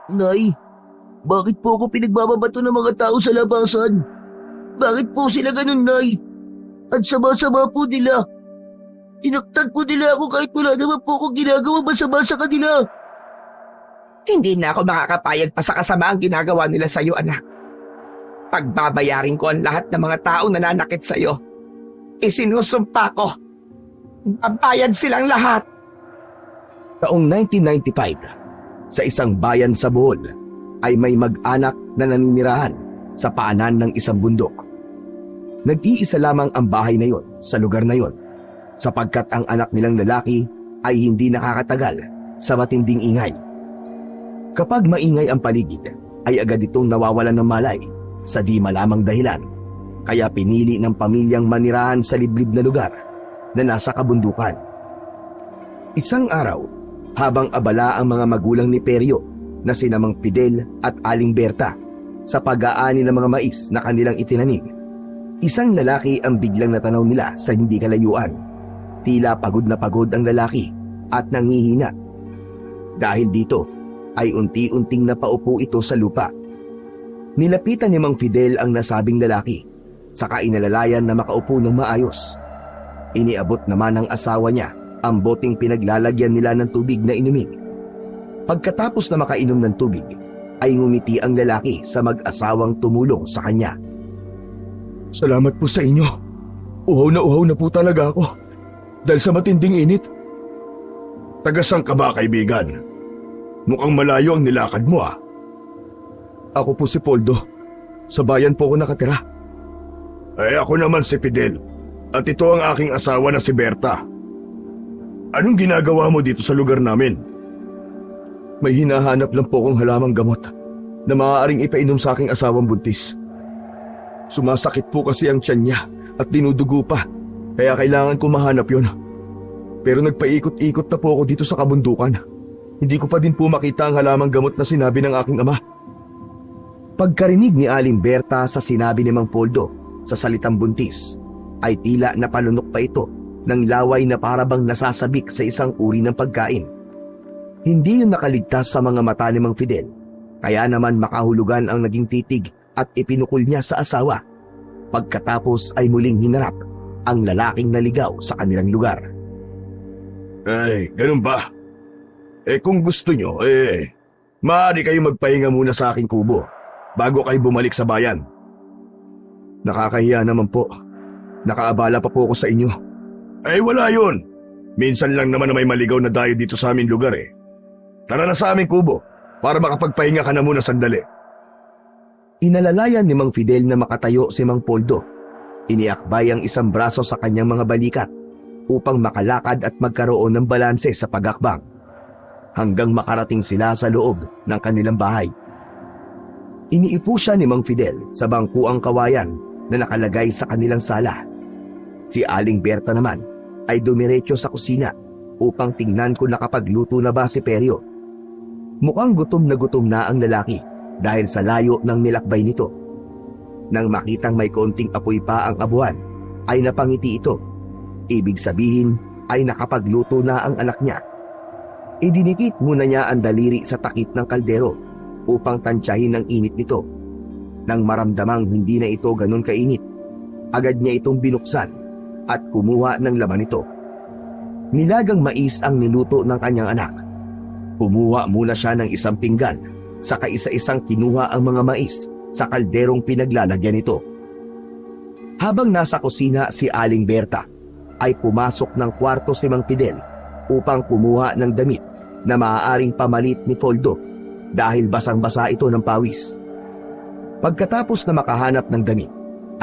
Nay, bakit po ako pinagbababato ng mga tao sa labasan? Bakit po sila ganun, Nay? At sama-sama po nila. Tinaktan po nila ako kahit wala naman po akong ginagawa masama sa kanila. Hindi na ako makakapayag pa sa kasamaang ginagawa nila sa iyo, anak. Pagbabayarin ko ang lahat ng mga taong nananakit sa iyo. Isinusumpa ko. Babayad silang lahat. Taong 1995, sa isang bayan sa Bohol, ay may mag-anak na naninirahan sa paanan ng isang bundok. Nag-iisa lamang ang bahay na yon sa lugar na yon, sapagkat ang anak nilang lalaki ay hindi nakakatagal sa matinding ingay. Kapag maingay ang paligid, ay agad itong nawawalan ng malay sa di malamang dahilan. Kaya pinili ng pamilyang manirahan sa liblib na lugar na nasa kabundukan. Isang araw, habang abala ang mga magulang ni Perio na sina Mang Fidel at Aling Berta sa pag-aani ng mga mais na kanilang itinanim, isang lalaki ang biglang natanaw nila sa hindi kalayuan. Tila pagod na pagod ang lalaki at nangihina. Dahil dito ay unti-unting napaupo ito sa lupa. Nilapitan ni Mang Fidel ang nasabing lalaki, saka inalalayan na makaupo ng maayos. Iniabot naman ng asawa niya ang boteng pinaglalagyan nila ng tubig na inumin. Pagkatapos na makainom ng tubig, ay ngumiti ang lalaki sa mag-asawang tumulong sa kanya. Salamat po sa inyo. Uhaw na po talaga ako dahil sa matinding init. Tagasang ka ba, kaibigan? Mukhang malayo ang nilakad mo ah. Ako po si Poldo. Sa bayan po ako nakatira. Ay ako naman si Fidel. At ito ang aking asawa na si Berta. Anong ginagawa mo dito sa lugar namin? May hinahanap lang po akong halamang gamot na maaaring ipainom sa aking asawang buntis. Sumasakit po kasi ang tiyan niya at dinudugo pa, kaya kailangan ko mahanap yon. Pero nagpaikot-ikot na po ako dito sa kabundukan. Hindi ko pa din po makita ang halamang gamot na sinabi ng aking ama. Pagkarinig ni Aling Berta sa sinabi ni Mang Poldo sa salitang buntis, ay tila napalunok pa ito ng laway na parabang nasasabik sa isang uri ng pagkain. Hindi yun nakaligtas sa mga mata ni Mang Fidel, kaya naman makahulugan ang naging titig at ipinukol niya sa asawa. Pagkatapos ay muling hinarap ang lalaking naligaw sa kanilang lugar. Ay, ganun ba? Kung gusto nyo, maaari kayo magpahinga muna sa aking kubo bago kayo bumalik sa bayan. Nakakahiya naman po. Nakaabala pa po ako sa inyo. Wala yun. Minsan lang naman na may maligaw na dayo dito sa aming lugar eh. Tara na sa aming kubo para makapagpahinga ka na muna sandali. Inalalayan ni Mang Fidel na makatayo si Mang Poldo. Iniakbay ang isang braso sa kanyang mga balikat upang makalakad at magkaroon ng balanse sa pagakbang hanggang makarating sila sa loob ng kanilang bahay. Iniipo siya ni Mang Fidel sa bangkuang kawayan na nakalagay sa kanilang sala. Si Aling Berta naman ay dumiretso sa kusina upang tingnan kung nakapagluto na ba si Perio. Mukhang gutom na ang lalaki dahil sa layo ng nilakbay nito. Nang makitang may konting apoy pa ang abuhan, ay napangiti ito. Ibig sabihin ay nakapagluto na ang anak niya. Idinikit muna niya ang daliri sa takip ng kaldero upang tansyahin ang init nito. Nang maramdamang hindi na ito ganun kainit, agad niya itong binuksan at kumuha ng laman nito. Nilagang mais ang niluto ng kanyang anak. Kumuha muna siya ng isang pinggan, saka isa-isang kinuha ang mga mais sa kalderong pinaglalagyan nito. Habang nasa kusina si Aling Berta, ay pumasok ng kwarto si Mang Fidel upang kumuha ng damit na maaaring pamalit ni Poldo dahil basang-basa ito ng pawis. Pagkatapos na makahanap ng damit,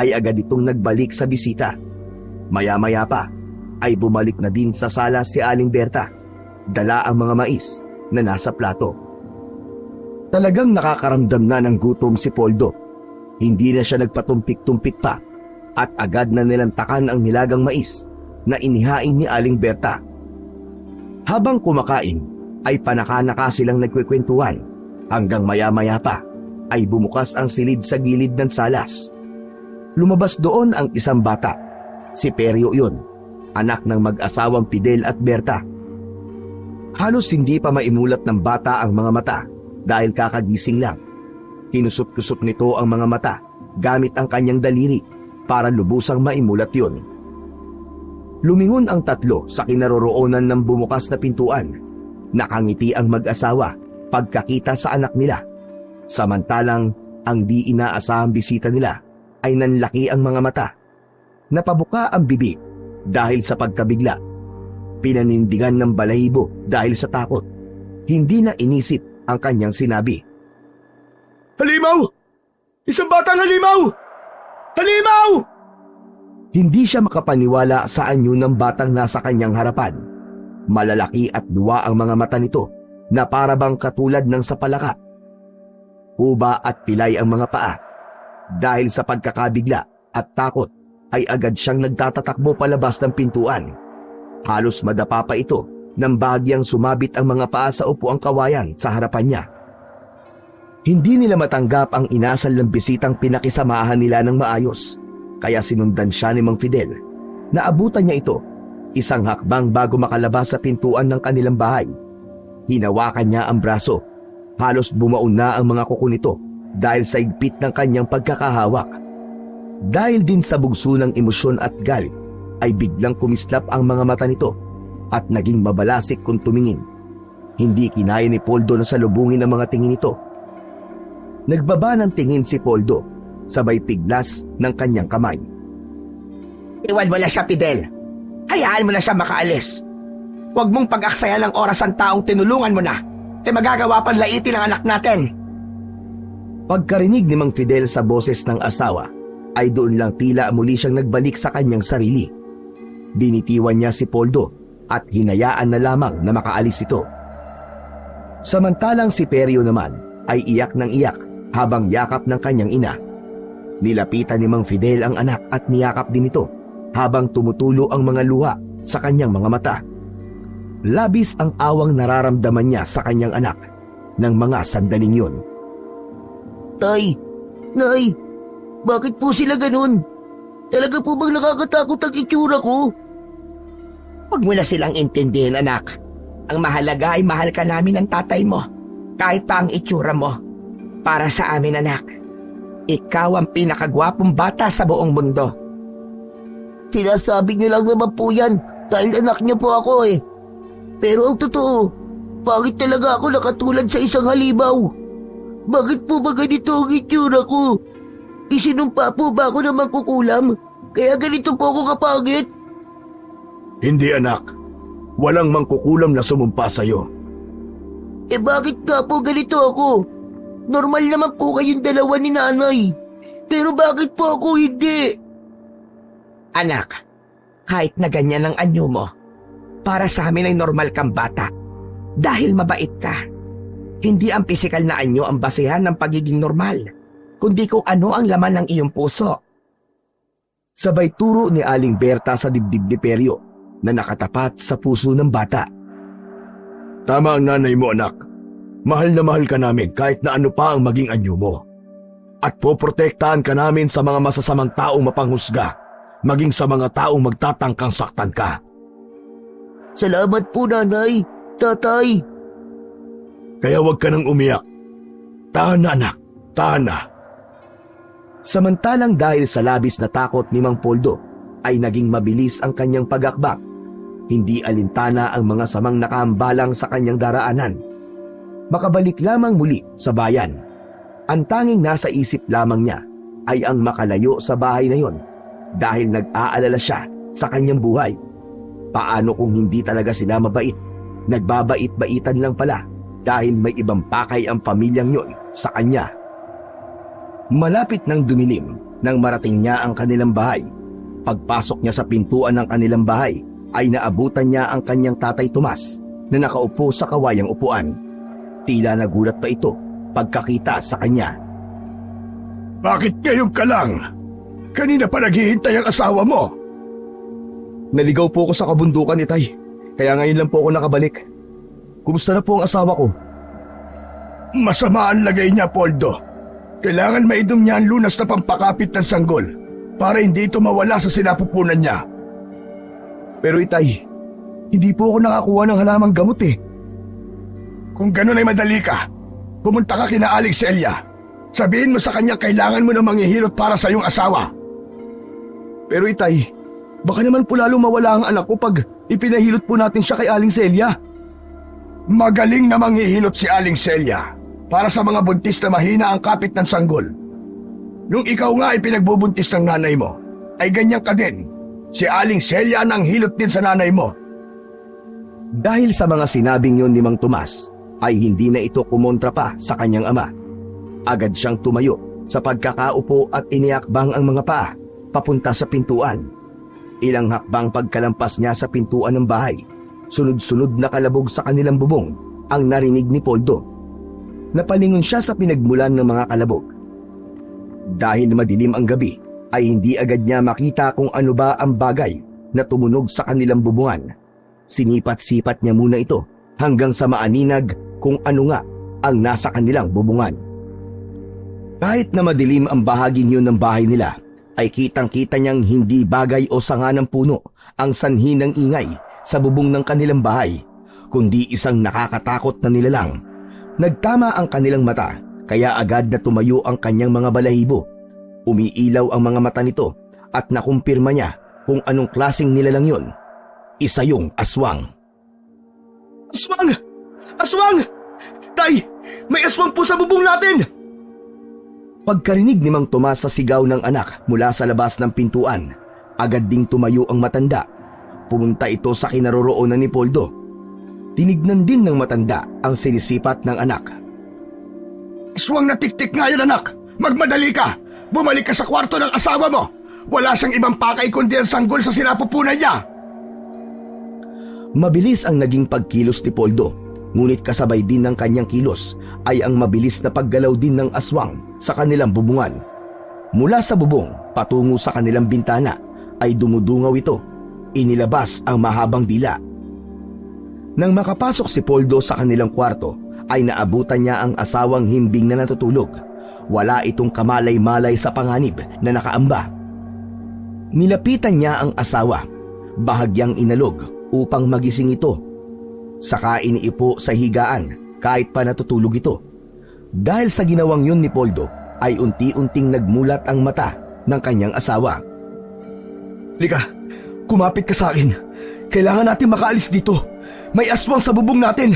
ay agad itong nagbalik sa bisita. Maya-maya pa, ay bumalik na din sa sala si Aling Berta, dala ang mga mais na nasa plato. Talagang nakakaramdam na ng gutom si Poldo. Hindi na siya nagpatumpik-tumpik pa at agad na nilantakan ang nilagang mais na inihain ni Aling Berta. Habang kumakain, ay panaka-naka silang nagkwekwentuhan hanggang maya-maya pa ay bumukas ang silid sa gilid ng salas. Lumabas doon ang isang bata. Si Perio yun, anak ng mag-asawang Fidel at Berta. Halos hindi pa maimulat ng bata ang mga mata dahil kakagising lang. Kinusot-kusot nito ang mga mata gamit ang kanyang daliri para lubusang maimulat yun. Lumingon ang tatlo sa kinaroroonan ng bumukas na pintuan. Nakangiti ang mag-asawa pagkakita sa anak nila. Samantalang ang di inaasahang bisita nila ay nanlaki ang mga mata. Napabuka ang bibig dahil sa pagkabigla. Pinanindigan ng balahibo dahil sa takot. Hindi na inisip ang kanyang sinabi. Halimaw! Isang batang halimaw! Halimaw! Hindi siya makapaniwala sa anyo ng batang nasa kanyang harapan. Malalaki at duwa ang mga mata nito na parabang katulad ng sapalaka. Kuba at pilay ang mga paa. Dahil sa pagkakabigla at takot ay agad siyang nagtatatakbo palabas ng pintuan. Halos madapa pa ito nang bahagyang sumabit ang mga paa sa upuang kawayan sa harapan niya. Hindi nila matanggap ang inasal ng bisitang pinakisamahan nila ng maayos, kaya sinundan siya ni Mang Fidel. Naabutan niya ito, isang hakbang bago makalabas sa pintuan ng kanilang bahay. Hinawakan niya ang braso. Halos bumaon na ang mga kuko nito dahil sa higpit ng kanyang pagkakahawak. Dahil din sa bugso ng emosyon at galit, ay biglang kumislap ang mga mata nito at naging mabalasik kung tumingin. Hindi kinaya ni Poldo na salubungin ang mga tingin nito. Nagbaba ng tingin si Poldo, sabay piglas ng kanyang kamay. Iwan mo na siya, Fidel. Hayaan mo na siya makaalis. Huwag mong pag-aksaya ng oras ang taong tinulungan mo na. Magagawa pang laitin ang anak natin. Pagkarinig ni Mang Fidel sa boses ng asawa, ay doon lang tila muli siyang nagbalik sa kanyang sarili. Binitiwan niya si Poldo at hinayaan na lamang na makaalis ito. Samantalang si Perio naman ay iyak ng iyak habang yakap ng kanyang ina. Nilapitan ni Mang Fidel ang anak at niyakap din ito habang tumutulo ang mga luha sa kanyang mga mata. Labis ang awang nararamdaman niya sa kanyang anak ng mga sandaling yun. Tay, Nay, bakit po sila ganun? Talaga po bang nakakatakot ang itsura ko? Huwag mo na silang intindihin, anak. Ang mahalaga ay mahal ka namin ng tatay mo. Kahit pa ang itsura mo. Para sa amin, anak. Ikaw ang pinakagwapong bata sa buong mundo. Sinasabi niyo lang naman po yan dahil anak niyo po ako eh. Pero ang totoo, bakit talaga ako nakatulad sa isang halimaw? Bakit po ba ganito ang itsura ko? Isinumpa po ba ako na mangkukulam? Kaya ganito po ako kapangit? Hindi anak. Walang mangkukulam na sumumpa sa'yo. Eh bakit nga po ganito ako? Normal naman po kayong dalawa ni nanay. Pero bakit po ako hindi? Anak, kahit na ganyan ang anyo mo, para sa amin ay normal kang bata. Dahil mabait ka. Hindi ang pisikal na anyo ang basehan ng pagiging normal, kundi kung ano ang laman ng iyong puso. Sabay turo ni Aling Berta sa dibdib ni Perio na nakatapat sa puso ng bata. Tama ang nanay mo, anak. Mahal na mahal ka namin kahit na ano pa ang maging anyo mo. At poprotektahan ka namin sa mga masasamang taong mapanghusga, maging sa mga taong magtatangkang saktan ka. Salamat po nanay, tatay. Kaya huwag ka nang umiyak. Tahan na anak, tahan na. Samantalang dahil sa labis na takot ni Mang Poldo, ay naging mabilis ang kanyang pagakbak. Hindi alintana ang mga samang nakahambalang sa kanyang daraanan. Makabalik lamang muli sa bayan. Ang tanging nasa isip lamang niya ay ang makalayo sa bahay na yon dahil nag-aalala siya sa kanyang buhay. Paano kung hindi talaga sila mabait? Nagbabait-baitan lang pala dahil may ibang pakay ang pamilyang yon sa kanya. Malapit nang dumilim nang marating niya ang kanilang bahay. Pagpasok niya sa pintuan ng kanilang bahay ay naabutan niya ang kanyang tatay Tomas na nakaupo sa kawayang upuan. Tila nagulat pa ito pagkakita sa kanya. Bakit ngayon ka lang? Kanina pa naghihintay ang asawa mo. Naligaw po ako sa kabundukan, itay. Kaya ngayon lang po ako nakabalik. Kumusta na po ang asawa ko? Masama ang lagay niya, Poldo. Kailangan maidom niya ang lunas na pampakapit ng sanggol para hindi ito mawala sa sinapupunan niya. Pero itay, hindi po ako nakakuha ng halamang gamot eh. Kung ganun ay madali ka, Pumunta ka kina Aling Celia. Sabihin mo sa kanya kailangan mo na manghihilot para sa iyong asawa. Pero itay, baka naman po lalo mawala ang anak ko pag ipinahilot po natin siya kay Aling Celia. Magaling na manghihilot si Aling Celia para sa mga buntis na mahina ang kapit ng sanggol. Nung ikaw nga ay pinagbubuntis ng nanay mo, ay ganyan ka din. Si Aling Celia nang hilot din sa nanay mo. Dahil sa mga sinabing yun ni Mang Tomas, ay hindi na ito kumontra pa sa kanyang ama. Agad siyang tumayo sa pagkakaupo at iniakbang ang mga paa papunta sa pintuan. Ilang hakbang pagkalampas niya sa pintuan ng bahay, sunod-sunod na kalabog sa kanilang bubong ang narinig ni Poldo. Napalingon siya sa pinagmulan ng mga kalabog. Dahil madilim ang gabi, ay hindi agad niya makita kung ano ba ang bagay na tumunog sa kanilang bubungan. Sinipat-sipat niya muna ito hanggang sa maaninag kung ano nga ang nasa kanilang bubungan. Kahit na madilim ang bahaging yun ng bahay nila, ay kitang-kita niyang hindi bagay o sanga ng puno ang sanhi ng ingay sa bubong ng kanilang bahay, kundi isang nakakatakot na nilalang. Nagtama ang kanilang mata, kaya agad na tumayo ang kanyang mga balahibo. Umiilaw ang mga mata nito at nakumpirma niya kung anong klaseng nilalang yun. Isa yung aswang. Aswang! Aswang! Tay, may aswang po sa bubong natin! Pagkarinig ni Mang Tomas sa sigaw ng anak mula sa labas ng pintuan, agad ding tumayo ang matanda. Pumunta ito sa kinaroroonan ni Poldo. Tinignan din ng matanda ang sinisipat ng anak. Aswang na tiktik nga yan, anak! Magmadali ka! Bumalik ka sa kwarto ng asawa mo! Wala siyang ibang pakay kundi ang sanggol sa sinapupunan niya! Mabilis ang naging pagkilos ni Poldo, ngunit kasabay din ng kanyang kilos ay ang mabilis na paggalaw din ng aswang sa kanilang bubungan. Mula sa bubong patungo sa kanilang bintana ay dumudungaw ito. Inilabas ang mahabang dila. Nang makapasok si Poldo sa kanilang kwarto, ay naabutan niya ang asawang himbing na natutulog. Wala itong kamalay-malay sa panganib na nakaamba. Nilapitan niya ang asawa, bahagyang inalog upang magising ito. Saka iniipo sa higaan kahit pa natutulog ito. Dahil sa ginawang yun ni Poldo, ay unti-unting nagmulat ang mata ng kanyang asawa. Lika, kumapit ka sa akin. Kailangan natin makaalis dito. May aswang sa bubong natin.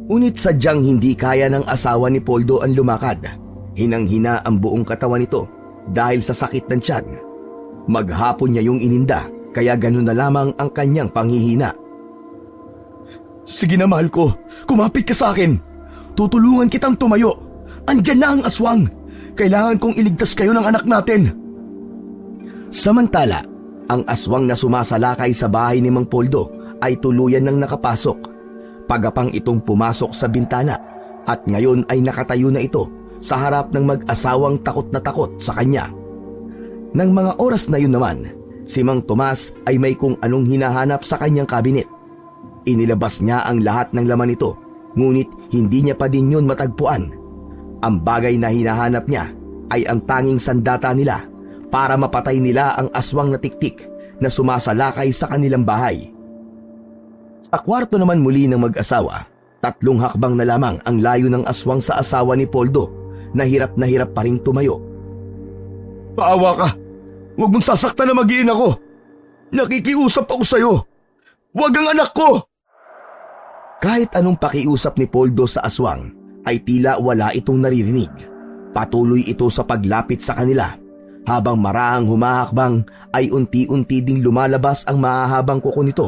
Ngunit sadyang hindi kaya ng asawa ni Poldo ang lumakad. Hinang-hina ang buong katawan nito dahil sa sakit ng tiyan. Maghapon niya yung ininda, kaya ganun na lamang ang kanyang panghihina. Sige na, mahal ko. Kumapit ka sa akin. Tutulungan kitang tumayo. Andyan na ang aswang. Kailangan kong iligtas kayo ng anak natin. Samantala, ang aswang na sumasalakay sa bahay ni Mang Poldo ay tuluyan nang nakapasok. Pagapang itong pumasok sa bintana at ngayon ay nakatayo na ito sa harap ng mag-asawang takot na takot sa kanya. Nang mga oras na yun naman, si Mang Tomas ay may kung anong hinahanap sa kanyang kabinet. Inilabas niya ang lahat ng laman nito, ngunit hindi niya pa din yun matagpuan. Ang bagay na hinahanap niya ay ang tanging sandata nila para mapatay nila ang aswang na tiktik na sumasalakay sa kanilang bahay. Sa kwarto naman muli ng mag-asawa, 3 hakbang na lamang ang layo ng aswang sa asawa ni Poldo, na hirap pa ring tumayo. Paawa ka. Huwag mong sasaktan na mag-iina ko. Nakikiusap ako sa'yo. Huwag ang anak ko! Kahit anong pakiusap ni Poldo sa aswang, ay tila wala itong naririnig. Patuloy ito sa paglapit sa kanila. Habang marahang humahakbang, ay unti-unti ding lumalabas ang mahahabang kuko nito.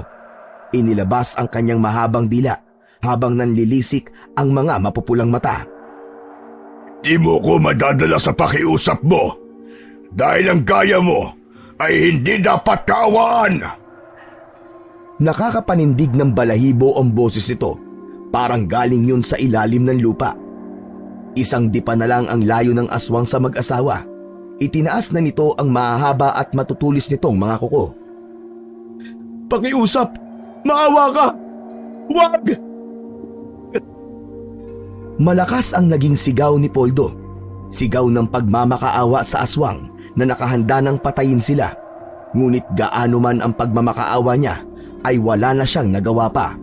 Inilabas ang kanyang mahabang dila habang nanlilisik ang mga mapupulang mata. Di mo ko madadala sa pakiusap mo dahil ang gaya mo ay hindi dapat kaawaan. Nakakapanindig ng balahibo ang boses nito. Parang galing yun sa ilalim ng lupa. Isang dipa na lang ang layo ng aswang sa mag-asawa. Itinaas na nito ang mahahaba at matutulis nitong mga kuko. Pakiusap! Maawa ka! Huwag! Malakas ang naging sigaw ni Poldo. Sigaw ng pagmamakaawa sa aswang na nakahanda ng patayin sila. Ngunit gaano man ang pagmamakaawa niya, ay wala na siyang nagawa pa.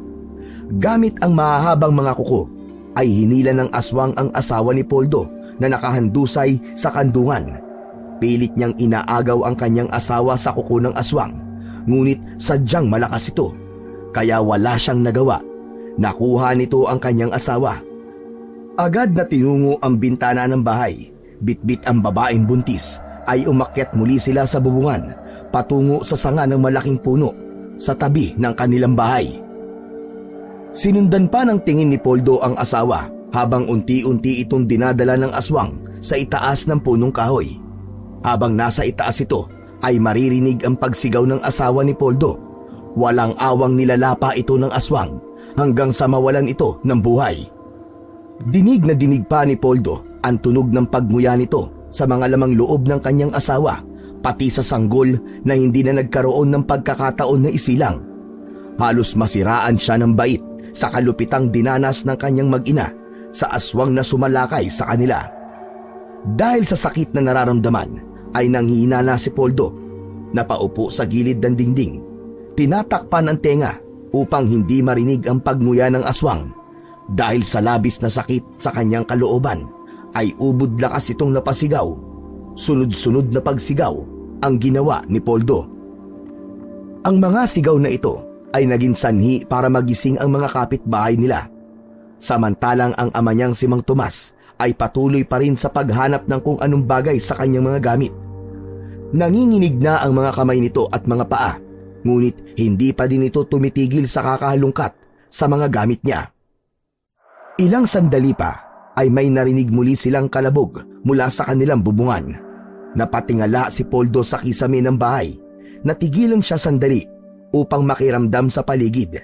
Gamit ang mahahabang mga kuko, ay hinila ng aswang ang asawa ni Poldo na nakahandusay sa kandungan. Pilit niyang inaagaw ang kanyang asawa sa kuko ng aswang, ngunit sadyang malakas ito, kaya wala siyang nagawa. Nakuha nito ang kanyang asawa. Agad na tinungo ang bintana ng bahay. Bitbit ang babaeng buntis, ay umakyat muli sila sa bubungan, patungo sa sanga ng malaking puno sa tabi ng kanilang bahay. Sinundan pa ng tingin ni Poldo ang asawa habang unti-unti itong dinadala ng aswang sa itaas ng punong kahoy. Habang nasa itaas ito, ay maririnig ang pagsigaw ng asawa ni Poldo. Walang awang nilalapa ito ng aswang hanggang sa mawalan ito ng buhay. Dinig na dinig pa ni Poldo ang tunog ng pagmuya nito sa mga lamang loob ng kanyang asawa, pati sa sanggol na hindi na nagkaroon ng pagkakataon na isilang. Halos masiraan siya ng bait sa kalupitang dinanas ng kanyang mag-ina sa aswang na sumalakay sa kanila. Dahil sa sakit na nararamdaman, ay nanghihina na si Poldo. Napaupo sa gilid ng dingding. Tinatakpan ang tenga upang hindi marinig ang pagmuya ng aswang. Dahil sa labis na sakit sa kanyang kalooban, ay ubod lakas itong napasigaw. Sunod-sunod na pagsigaw ang ginawa ni Poldo. Ang mga sigaw na ito ay naging sanhi para magising ang mga kapitbahay nila. Samantalang ang ama niyang si Mang Tomas ay patuloy pa rin sa paghanap ng kung anong bagay sa kanyang mga gamit. Nanginginig na ang mga kamay nito at mga paa, ngunit hindi pa din ito tumitigil sa kakahalungkat sa mga gamit niya. Ilang sandali pa ay may narinig muli silang kalabog mula sa kanilang bubungan. Napatingala si Poldo sa kisame ng bahay. Natigilan siya sandali upang makiramdam sa paligid.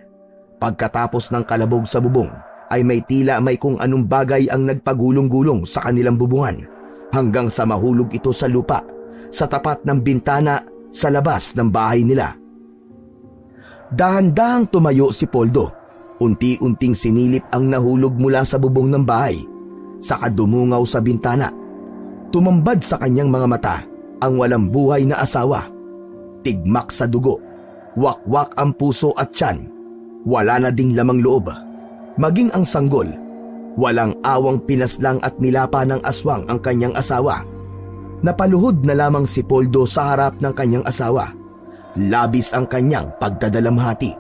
Pagkatapos ng kalabog sa bubong, ay may tila may kung anong bagay ang nagpagulong-gulong sa kanilang bubungan hanggang sa mahulog ito sa lupa sa tapat ng bintana sa labas ng bahay nila. Dahan-dahang tumayo si Poldo. Unti-unting sinilip ang nahulog mula sa bubong ng bahay, saka dumungaw sa bintana. Tumambad sa kanyang mga mata ang walang buhay na asawa. Tigmak sa dugo, wakwak ang puso at tiyan. Wala na ding lamang loob. Maging ang sanggol, walang awang pinaslang at nilapa ng aswang ang kanyang asawa. Napaluhod na lamang si Poldo sa harap ng kanyang asawa. Labis ang kanyang pagdadalamhati.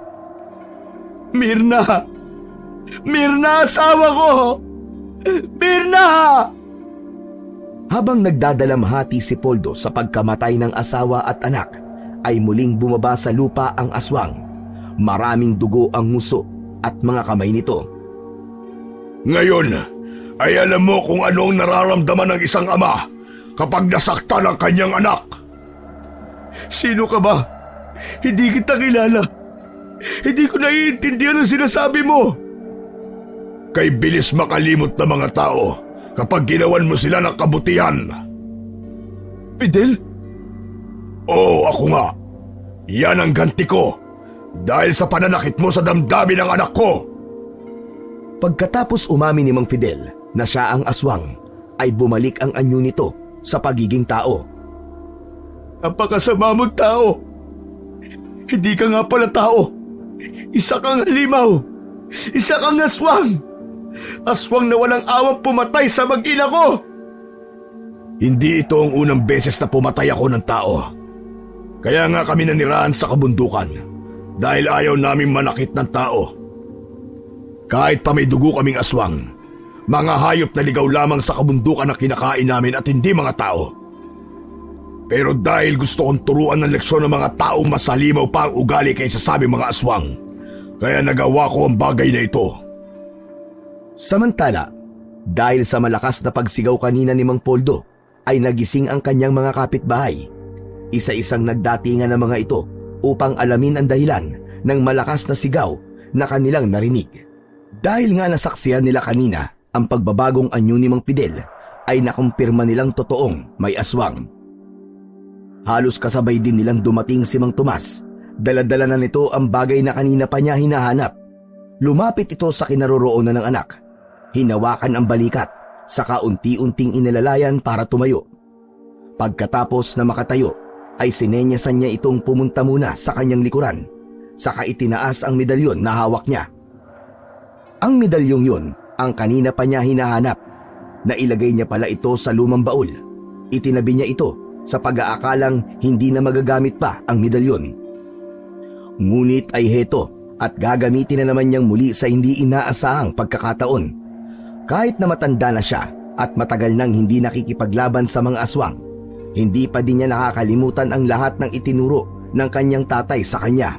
Mirna! Mirna, asawa ko! Mirna! Habang nagdadalamhati si Poldo sa pagkamatay ng asawa at anak, ay muling bumaba sa lupa ang aswang. Maraming dugo ang nguso at mga kamay nito. Ngayon, ay alam mo kung ano ang nararamdaman ng isang ama kapag nasaktan ang kanyang anak. Sino ka ba? Hindi kita kilala. Hindi ko naiintindihan ang sinasabi mo. Kay bilis makalimot na mga tao kapag ginawan mo sila ng kabutihan. Fidel? Oo, ako nga. Yan ang ganti ko dahil sa pananakit mo sa damdamin ng anak ko. Pagkatapos umamin ni Mang Fidel na siya ang aswang, ay bumalik ang anyo nito sa pagiging tao. Napakasama mong tao. Hindi ka nga pala tao. Isa kang halimaw. Isa kang aswang. Aswang na walang awang pumatay sa mag-ina ko. Hindi ito ang unang beses na pumatay ako ng tao. Kaya nga kami nanirahan sa kabundukan dahil ayaw namin manakit ng tao. Kahit pa may dugo kaming aswang, mga hayop na ligaw lamang sa kabundukan na kinakain namin at hindi mga tao. Pero dahil gusto kong turuan ng leksyon ng mga taong mas halimaw pa ang ugali kaysa sa aming mga aswang, kaya nagawa ko ang bagay na ito. Samantala, dahil sa malakas na pagsigaw kanina ni Mang Poldo, ay nagising ang kanyang mga kapitbahay. Isa-isang nagdatingan ng mga ito upang alamin ang dahilan ng malakas na sigaw na kanilang narinig. Dahil nga nasaksihan nila kanina ang pagbabagong anyo ni Mang Fidel, ay nakumpirma nilang totoong may aswang. Halos kasabay din nilang dumating si Mang Tomas. Dala-dala na nito ang bagay na kanina pa niya hinahanap. Lumapit ito sa kinaroroonan ng anak. Hinawakan ang balikat, saka unti-unting inalalayan para tumayo. Pagkatapos na makatayo, ay sinenyasan niya itong pumunta muna sa kanyang likuran, saka itinaas ang medalyon na hawak niya. Ang medalyong yun ang kanina pa niya hinahanap. Nailagay niya pala ito sa lumang baul. Itinabi niya ito sa pag-aakalang hindi na magagamit pa ang medalyon. Ngunit ay heto at gagamitin na naman niyang muli sa hindi inaasahang pagkakataon. Kahit na matanda na siya at matagal nang hindi nakikipaglaban sa mga aswang, hindi pa din niya nakakalimutan ang lahat ng itinuro ng kanyang tatay sa kanya.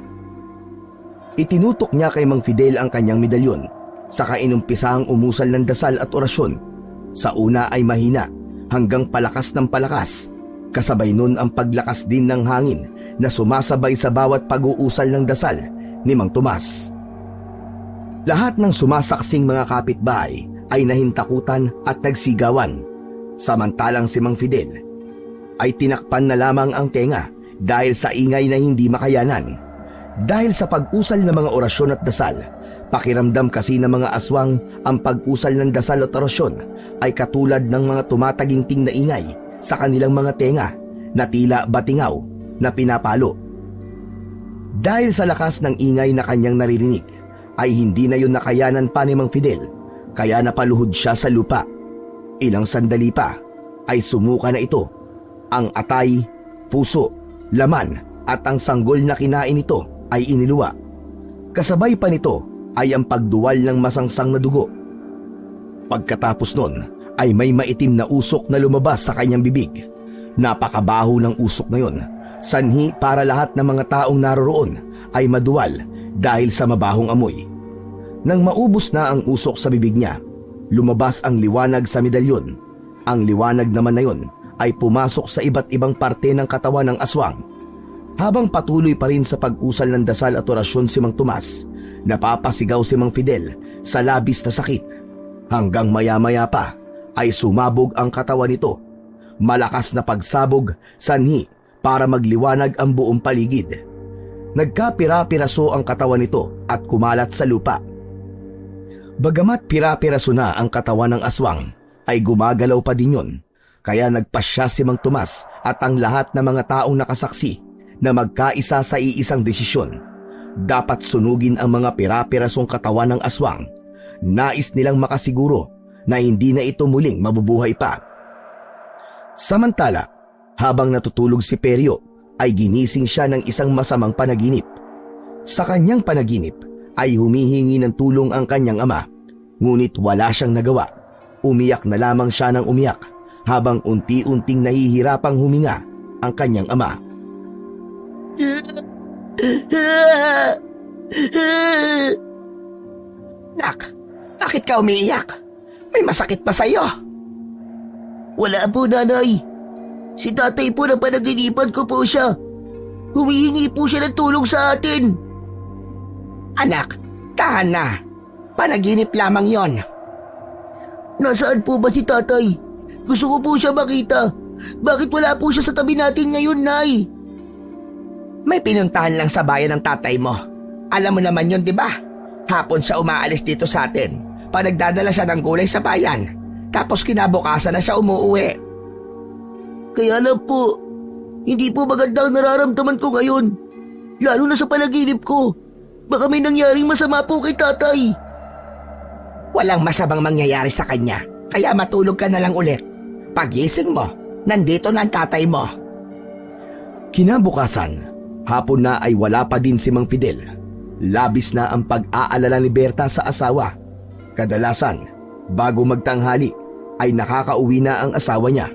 Itinutok niya kay Mang Fidel ang kanyang medalyon, saka inumpisang umusal ng dasal at orasyon. Sa una ay mahina hanggang palakas ng palakas, kasabay nun ang paglakas din ng hangin na sumasabay sa bawat pag-uusal ng dasal ni Mang Tomas. Lahat ng sumasaksing mga kapitbahay ay nahintakutan at nagsigawan, samantalang si Mang Fidel ay tinakpan na lamang ang tenga dahil sa ingay na hindi makayanan. Dahil sa pag-usal ng mga orasyon at dasal, pakiramdam kasi ng mga aswang ang pag-usal ng dasal at orasyon ay katulad ng mga tumataginting na ingay sa kanilang mga tenga na tila batingaw na pinapalo. Dahil sa lakas ng ingay na kanyang naririnig, ay hindi na yun nakayanan pa ni Mang Fidel, kaya napaluhod siya sa lupa. Ilang sandali pa ay sumuka na ito. Ang atay, puso, laman at ang sanggol na kinain nito ay iniluwa. Kasabay pa nito ay ang pagduwal ng masangsang na dugo. Pagkatapos nun ay may maitim na usok na lumabas sa kanyang bibig. Napakabaho ng usok na yun, sanhi para lahat ng mga taong naroroon ay maduwal dahil sa mabahong amoy. Nang maubos na ang usok sa bibig niya, lumabas ang liwanag sa medalyon. Ang liwanag naman na yun ay pumasok sa iba't ibang parte ng katawan ng aswang. Habang patuloy pa rin sa pag-usal ng dasal at orasyon si Mang Tomas, napapasigaw si Mang Fidel sa labis na sakit. Hanggang maya-maya pa ay sumabog ang katawan nito. Malakas na pagsabog, sanhi para magliwanag ang buong paligid. Nagkapira-piraso ang katawan nito at kumalat sa lupa. Bagamat pira-piraso na ang katawan ng aswang, ay gumagalaw pa din yun. Kaya nagpasya si Mang Tomas at ang lahat ng mga taong nakasaksi na magkaisa sa iisang desisyon. Dapat sunugin ang mga pira-pirasong katawan ng aswang. Nais nilang makasiguro na hindi na ito muling mabubuhay pa. Samantala, habang natutulog si Perio, ay ginising siya ng isang masamang panaginip. Sa kanyang panaginip ay humihingi ng tulong ang kanyang ama, ngunit wala siyang nagawa. Umiyak na lamang siya ng umiyak habang unti-unting nahihirapang huminga ang kanyang ama. Nak, bakit ka umiiyak? May masakit pa sa'yo. Wala po, nanay. Si tatay po na panaginipan ko po siya. Humihingi po siya ng tulong sa atin. Anak, tahan na. Panaginip lamang yon. Nasaan po ba si tatay? Gusto ko po siya makita. Bakit wala po siya sa tabi natin ngayon, nay? May pinuntahan lang sa bayan ng tatay mo. Alam mo naman yun, di ba? Hapon siya umaalis dito sa atin. Nagdadala siya ng gulay sa bayan. Tapos kinabukasan na siya umuuwi. Kaya lang po, hindi po maganda ang nararamdaman ko ngayon. Lalo na sa panaginip ko. Baka may nangyaring masama po kay tatay. Walang masamang mangyayari sa kanya. Kaya matulog ka na lang ulit. Pagising mo, nandito na ang tatay mo. Kinabukasan, hapon na ay wala pa din si Mang Fidel. Labis na ang pag-aalala ni Berta sa asawa. Kadalasan, bago magtanghali, ay nakakauwi na ang asawa niya.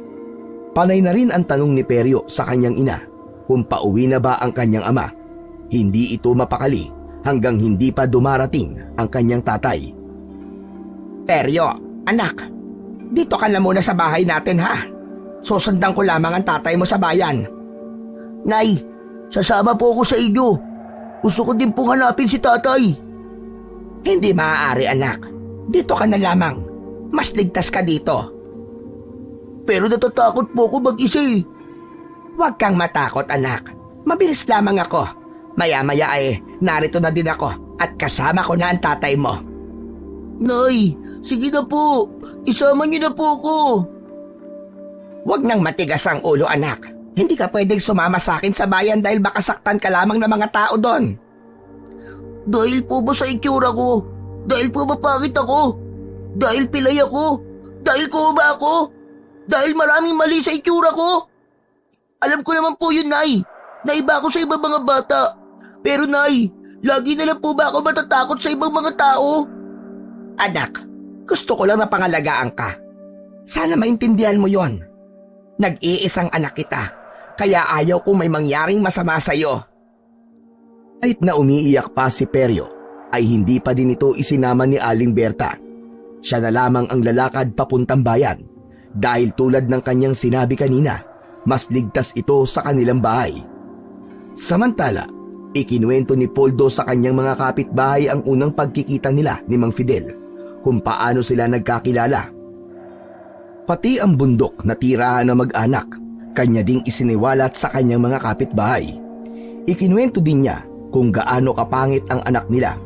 Panay na rin ang tanong ni Perio sa kanyang ina kung pauwi na ba ang kanyang ama. Hindi ito mapakali hanggang hindi pa dumarating ang kanyang tatay. Perio, anak, dito ka na muna sa bahay natin ha. Susundan ko lamang ang tatay mo sa bayan. Nay, sasama po ako sa inyo. Gusto ko din pong hanapin si tatay. Hindi maaari, anak. Dito ka na lamang. Mas ligtas ka dito. Pero natatakot po ako mag-isa eh. Huwag kang matakot, anak. Mabilis lamang ako. Maya-maya ay narito na din ako at kasama ko na ang tatay mo. Nay, sige na po. Isama niyo na po ako. Huwag nang matigas ang ulo, anak. Hindi ka pwedeng sumama sa akin sa bayan dahil baka saktan ka lamang ng mga tao doon. Dahil po ba sa itsura ko? Dahil po ba pangit ako? Dahil pilay ako? Dahil kuba ako? Dahil maraming mali sa itsura ko? Alam ko naman po yun, Nay. Naiba ako sa ibang mga bata. Pero Nay, lagi na lang po ba ako matatakot sa ibang mga tao? Anak, gusto ko lang na pangalagaan ka. Sana maintindihan mo yon. Nag-iisang anak kita, kaya ayaw kong may mangyaring masama sa'yo. Kahit na umiiyak pa si Perio, ay hindi pa din ito isinama ni Aling Berta. Siya na lamang ang lalakad papuntang bayan dahil tulad ng kanyang sinabi kanina, mas ligtas ito sa kanilang bahay. Samantala, ikinuwento ni Poldo sa kanyang mga kapitbahay ang unang pagkikita nila ni Mang Fidel, kung paano sila nagkakilala. Pati ang bundok na tirahan ng mag-anak, kanya ding isiniwalat sa kanyang mga kapitbahay. Ikinuwento din niya kung gaano kapangit ang anak nila.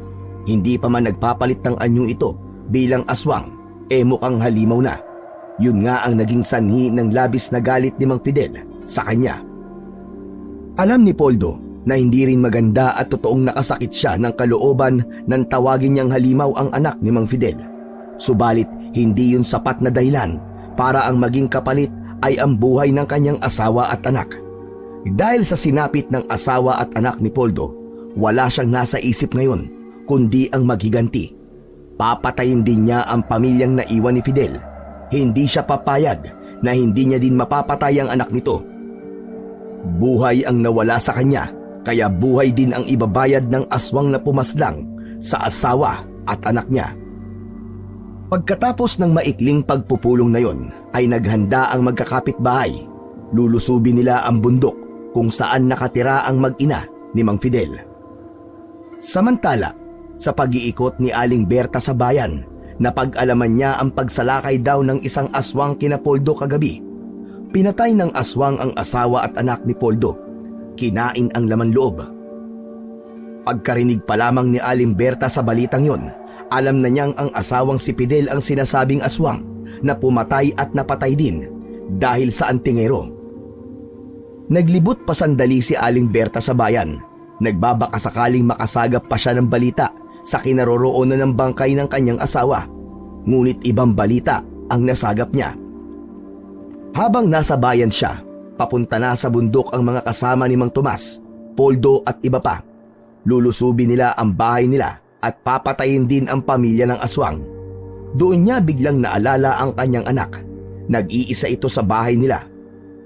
Hindi pa man nagpapalit ng anyong ito bilang aswang, mukhang halimaw na. Yun nga ang naging sanhi ng labis na galit ni Mang Fidel sa kanya. Alam ni Poldo na hindi rin maganda at totoong nakasakit siya ng kalooban nang tawagin niyang halimaw ang anak ni Mang Fidel. Subalit hindi yun sapat na dahilan para ang maging kapalit ay ang buhay ng kanyang asawa at anak. Dahil sa sinapit ng asawa at anak ni Poldo, wala siyang nasa isip ngayon kundi ang maghiganti. Papatayin din niya ang pamilyang naiwan ni Fidel. Hindi siya papayag na hindi niya din mapapatay ang anak nito. Buhay ang nawala sa kanya, kaya buhay din ang ibabayad ng aswang na pumaslang sa asawa at anak niya. Pagkatapos ng maikling pagpupulong na yon, ay naghanda ang magkakapitbahay. Lulusubin nila ang bundok kung saan nakatira ang mag-ina ni Mang Fidel. Samantala, sa pag-iikot ni Aling Berta sa bayan, napag-alaman niya ang pagsalakay daw ng isang aswang kina Poldo kagabi. Pinatay ng aswang ang asawa at anak ni Poldo. Kinain ang laman loob. Pagkarinig pa lamang ni Aling Berta sa balitang yon, alam na niyang ang asawang si Fidel ang sinasabing aswang na pumatay at napatay din dahil sa antingero. Naglibot pa sandali si Aling Berta sa bayan. Nagbabaka sakaling makasagap pa siya ng balita sa kinaroroonan ng bangkay ng kanyang asawa. Ngunit ibang balita ang nasagap niya. Habang nasa bayan siya, papunta na sa bundok ang mga kasama ni Mang Tomas, Poldo at iba pa. Lulusubin nila ang bahay nila at papatayin din ang pamilya ng aswang. Doon niya biglang naalala ang kanyang anak. Nag-iisa ito sa bahay nila.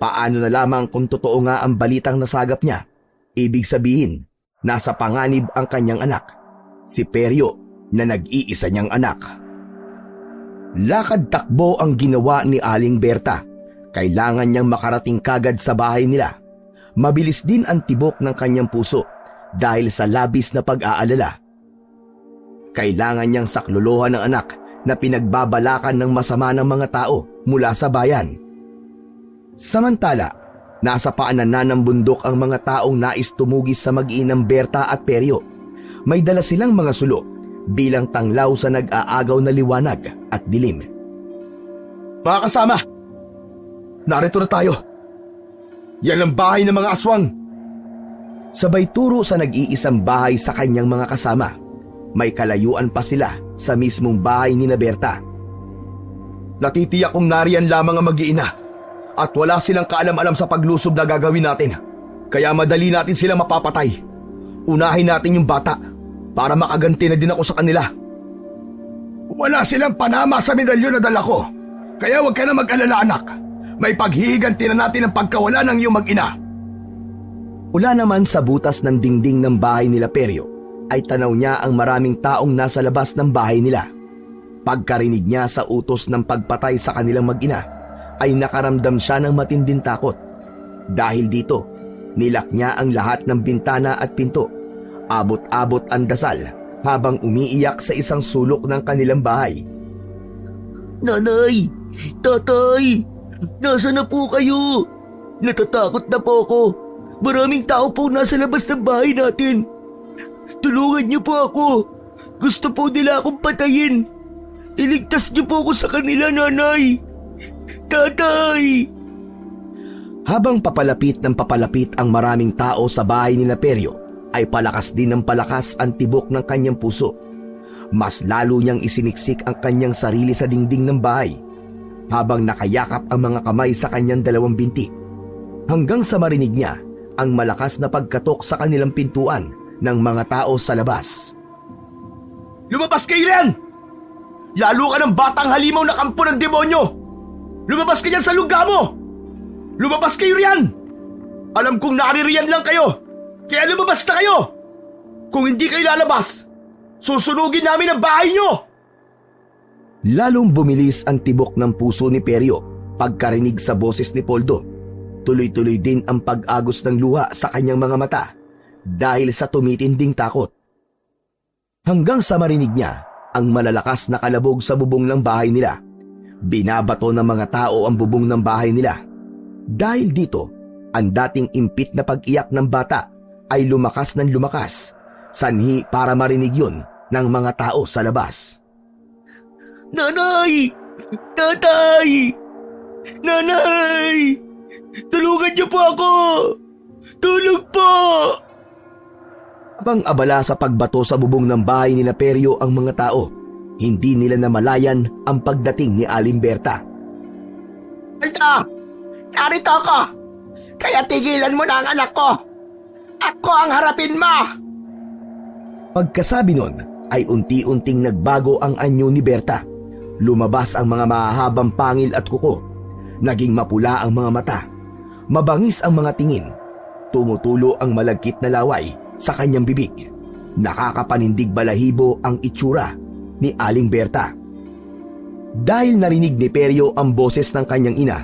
Paano na lamang kung totoo nga ang balitang nasagap niya? Ibig sabihin, nasa panganib ang kanyang anak, si Perio, na nag-iisa niyang anak. Lakad takbo ang ginawa ni Aling Berta. Kailangan niyang makarating kagad sa bahay nila. Mabilis din ang tibok ng kanyang puso dahil sa labis na pag-aalala. Kailangan niyang saklolohan ng anak na pinagbabalakan ng masama ng mga tao mula sa bayan. Samantala, nasa paanan na ng bundok ang mga taong nais tumugis sa mag-inang Berta at Perio. May dala silang mga sulo bilang tanglaw sa nag-aagaw na liwanag at dilim. Mga kasama, narito na tayo. Yan ang bahay ng mga aswang. Sabay turo sa nag-iisang bahay sa kanyang mga kasama. May kalayuan pa sila sa mismong bahay ni Berta. Natitiyak kong nariyan lamang ang mag-iina at wala silang kaalam-alam sa paglusob na gagawin natin. Kaya madali natin silang mapapatay. Unahin natin yung bata para makaganti na din ako sa kanila. Wala silang panama sa medalyon na dala ko. Kaya huwag ka na mag-alala, anak. May paghihiganti na natin ang pagkawala ng iyong mag-ina. Mula naman sa butas ng dingding ng bahay nila Perio, ay tanaw niya ang maraming taong nasa labas ng bahay nila. Pagkarinig niya sa utos ng pagpatay sa kanilang mag-ina, ay nakaramdam siya ng matinding takot. Dahil dito, nilak niya ang lahat ng bintana at pinto. Abot-abot ang dasal habang umiiyak sa isang sulok ng kanilang bahay. Nanay! Tatay! Nasaan na po kayo? Natatakot na po ako. Maraming tao po nasa labas ng bahay natin. Tulungan niyo po ako. Gusto po nila akong patayin. Iligtas niyo po ako sa kanila, nanay. Tatay! Habang papalapit ng papalapit ang maraming tao sa bahay nila Perio, ay palakas din ng palakas ang tibok ng kanyang puso. Mas lalo niyang isiniksik ang kanyang sarili sa dingding ng bahay habang nakayakap ang mga kamay sa kanyang dalawang binti. Hanggang sa marinig niya ang malakas na pagkatok sa kanilang pintuan ng mga tao sa labas. Lumabas kayo riyan! Lalo ka ng batang halimaw na kampo ng demonyo! Lumabas ka dyan sa lugar mo! Lumabas kayo riyan! Alam kong naririyan lang kayo, kaya lumabas na kayo! Kung hindi kayo lalabas, susunugin namin ang bahay nyo! Lalong bumilis ang tibok ng puso ni Perio pagkarinig sa boses ni Poldo. Tuloy-tuloy din ang pag-agos ng luha sa kanyang mga mata dahil sa tumitinding takot. Hanggang sa marinig niya ang malalakas na kalabog sa bubong ng bahay nila. Binabato ng mga tao ang bubong ng bahay nila. Dahil dito, ang dating impit na pag-iyak ng bata ay lumakas ng lumakas, sanhi para marinig yun ng mga tao sa labas. Nanay! Tatay! Nanay! Tulungan niyo po ako! Tulog po! Habang abala sa pagbato sa bubong ng bahay ni Perio ang mga tao, hindi nila namalayan ang pagdating ni Aling Berta. Alda! Narito ako! Kaya tigilan mo na ang anak ko! Ako ang harapin mo! Pagkasabi nun ay unti-unting nagbago ang anyo ni Berta. Lumabas ang mga mahahabang pangil at kuko. Naging mapula ang mga mata. Mabangis ang mga tingin. Tumutulo ang malagkit na laway sa kanyang bibig. Nakakapanindig balahibo ang itsura ni Aling Berta. Dahil narinig ni Perio ang boses ng kanyang ina,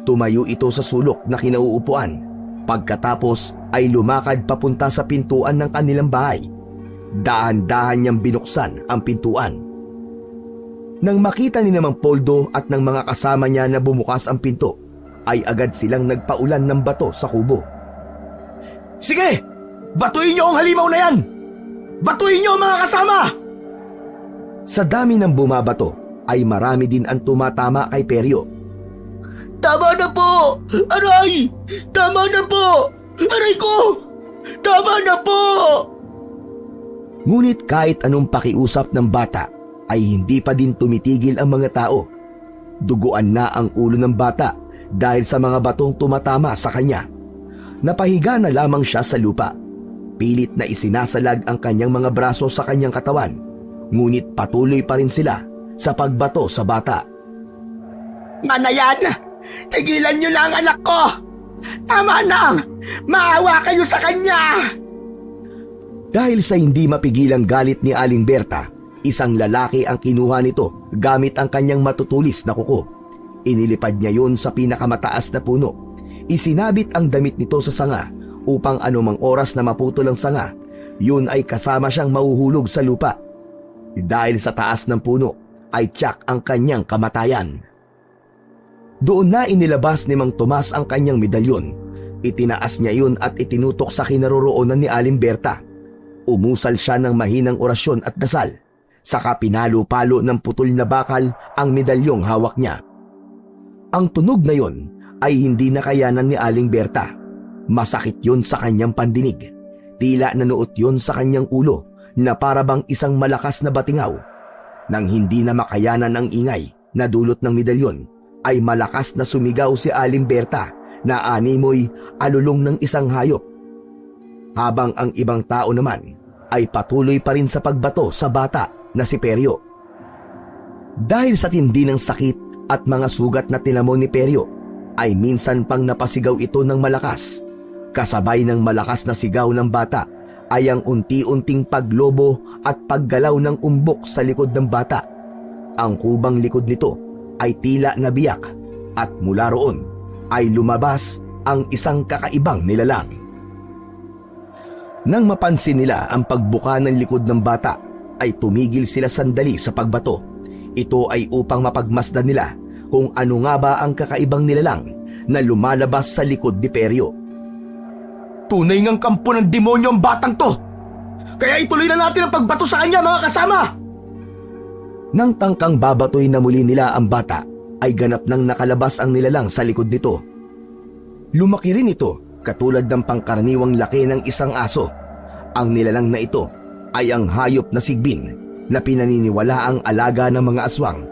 tumayo ito sa sulok na kinauupuan. Pagkatapos ay lumakad papunta sa pintuan ng kanilang bahay. Dahan-dahan niyang binuksan ang pintuan. Nang makita ni namang Poldo at ng mga kasama niya na bumukas ang pinto, ay agad silang nagpaulan ng bato sa kubo. Sige! Batuin niyo ang halimaw na yan! Batuin niyo ang mga kasama! Sa dami ng bumabato, ay marami din ang tumatama kay Perio. Tama na po! Aray! Tama na po! Aray ko! Tama na po! Ngunit kahit anong pakiusap ng bata, ay hindi pa din tumitigil ang mga tao. Duguan na ang ulo ng bata dahil sa mga batong tumatama sa kanya. Napahiga na lamang siya sa lupa. Pilit na isinasalag ang kanyang mga braso sa kanyang katawan, ngunit patuloy pa rin sila sa pagbato sa bata. Manayan! Tigilan niyo na ang anak ko! Tama na! Maawa kayo sa kanya! Dahil sa hindi mapigilang galit ni Aling Berta, isang lalaki ang kinuha nito gamit ang kanyang matutulis na kuko. Inilipad niya yon sa pinakamataas na puno. Isinabit ang damit nito sa sanga upang anumang oras na maputol ang sanga, yun ay kasama siyang mahuhulog sa lupa. Dahil sa taas ng puno ay tiyak ang kanyang kamatayan. Doon na inilabas ni Mang Tomas ang kanyang medalyon. Itinaas niya yun at itinutok sa kinaroroonan ni Aling Berta. Umusal siya ng mahinang orasyon at dasal. Saka pinalo-palo ng putol na bakal ang medalyong hawak niya. Ang tunog na yon ay hindi nakayanan ni Aling Berta. Masakit yon sa kanyang pandinig. Tila nanuot yon sa kanyang ulo na parabang isang malakas na batingaw. Nang hindi na makayanan ang ingay na dulot ng medalyon, ay malakas na sumigaw si Aling Berta na animoy alulong ng isang hayop. Habang ang ibang tao naman ay patuloy pa rin sa pagbato sa bata na si Perio. Dahil sa tindi ng sakit at mga sugat na tinamo ni Perio, ay minsan pang napasigaw ito ng malakas. Kasabay ng malakas na sigaw ng bata ay ang unti-unting paglobo at paggalaw ng umbok sa likod ng bata. Ang kubang likod nito ay tila nabiyak at mula roon ay lumabas ang isang kakaibang nilalang. Nang mapansin nila ang pagbuka ng likod ng bata, ay tumigil sila sandali sa pagbato. Ito ay upang mapagmasdan nila kung ano nga ba ang kakaibang nilalang na lumalabas sa likod ni Perio. Tunay ngang kampo ng demonyo ang batang to! Kaya ituloy na natin ang pagbato sa kanya, mga kasama! Nang tangkang babatoy na muli nila ang bata, ay ganap nang nakalabas ang nilalang sa likod nito. Lumaki rin ito katulad ng pangkaraniwang laki ng isang aso. Ang nilalang na ito ay ang hayop na sigbin. na pinaniniwalaang alaga ng mga aswang.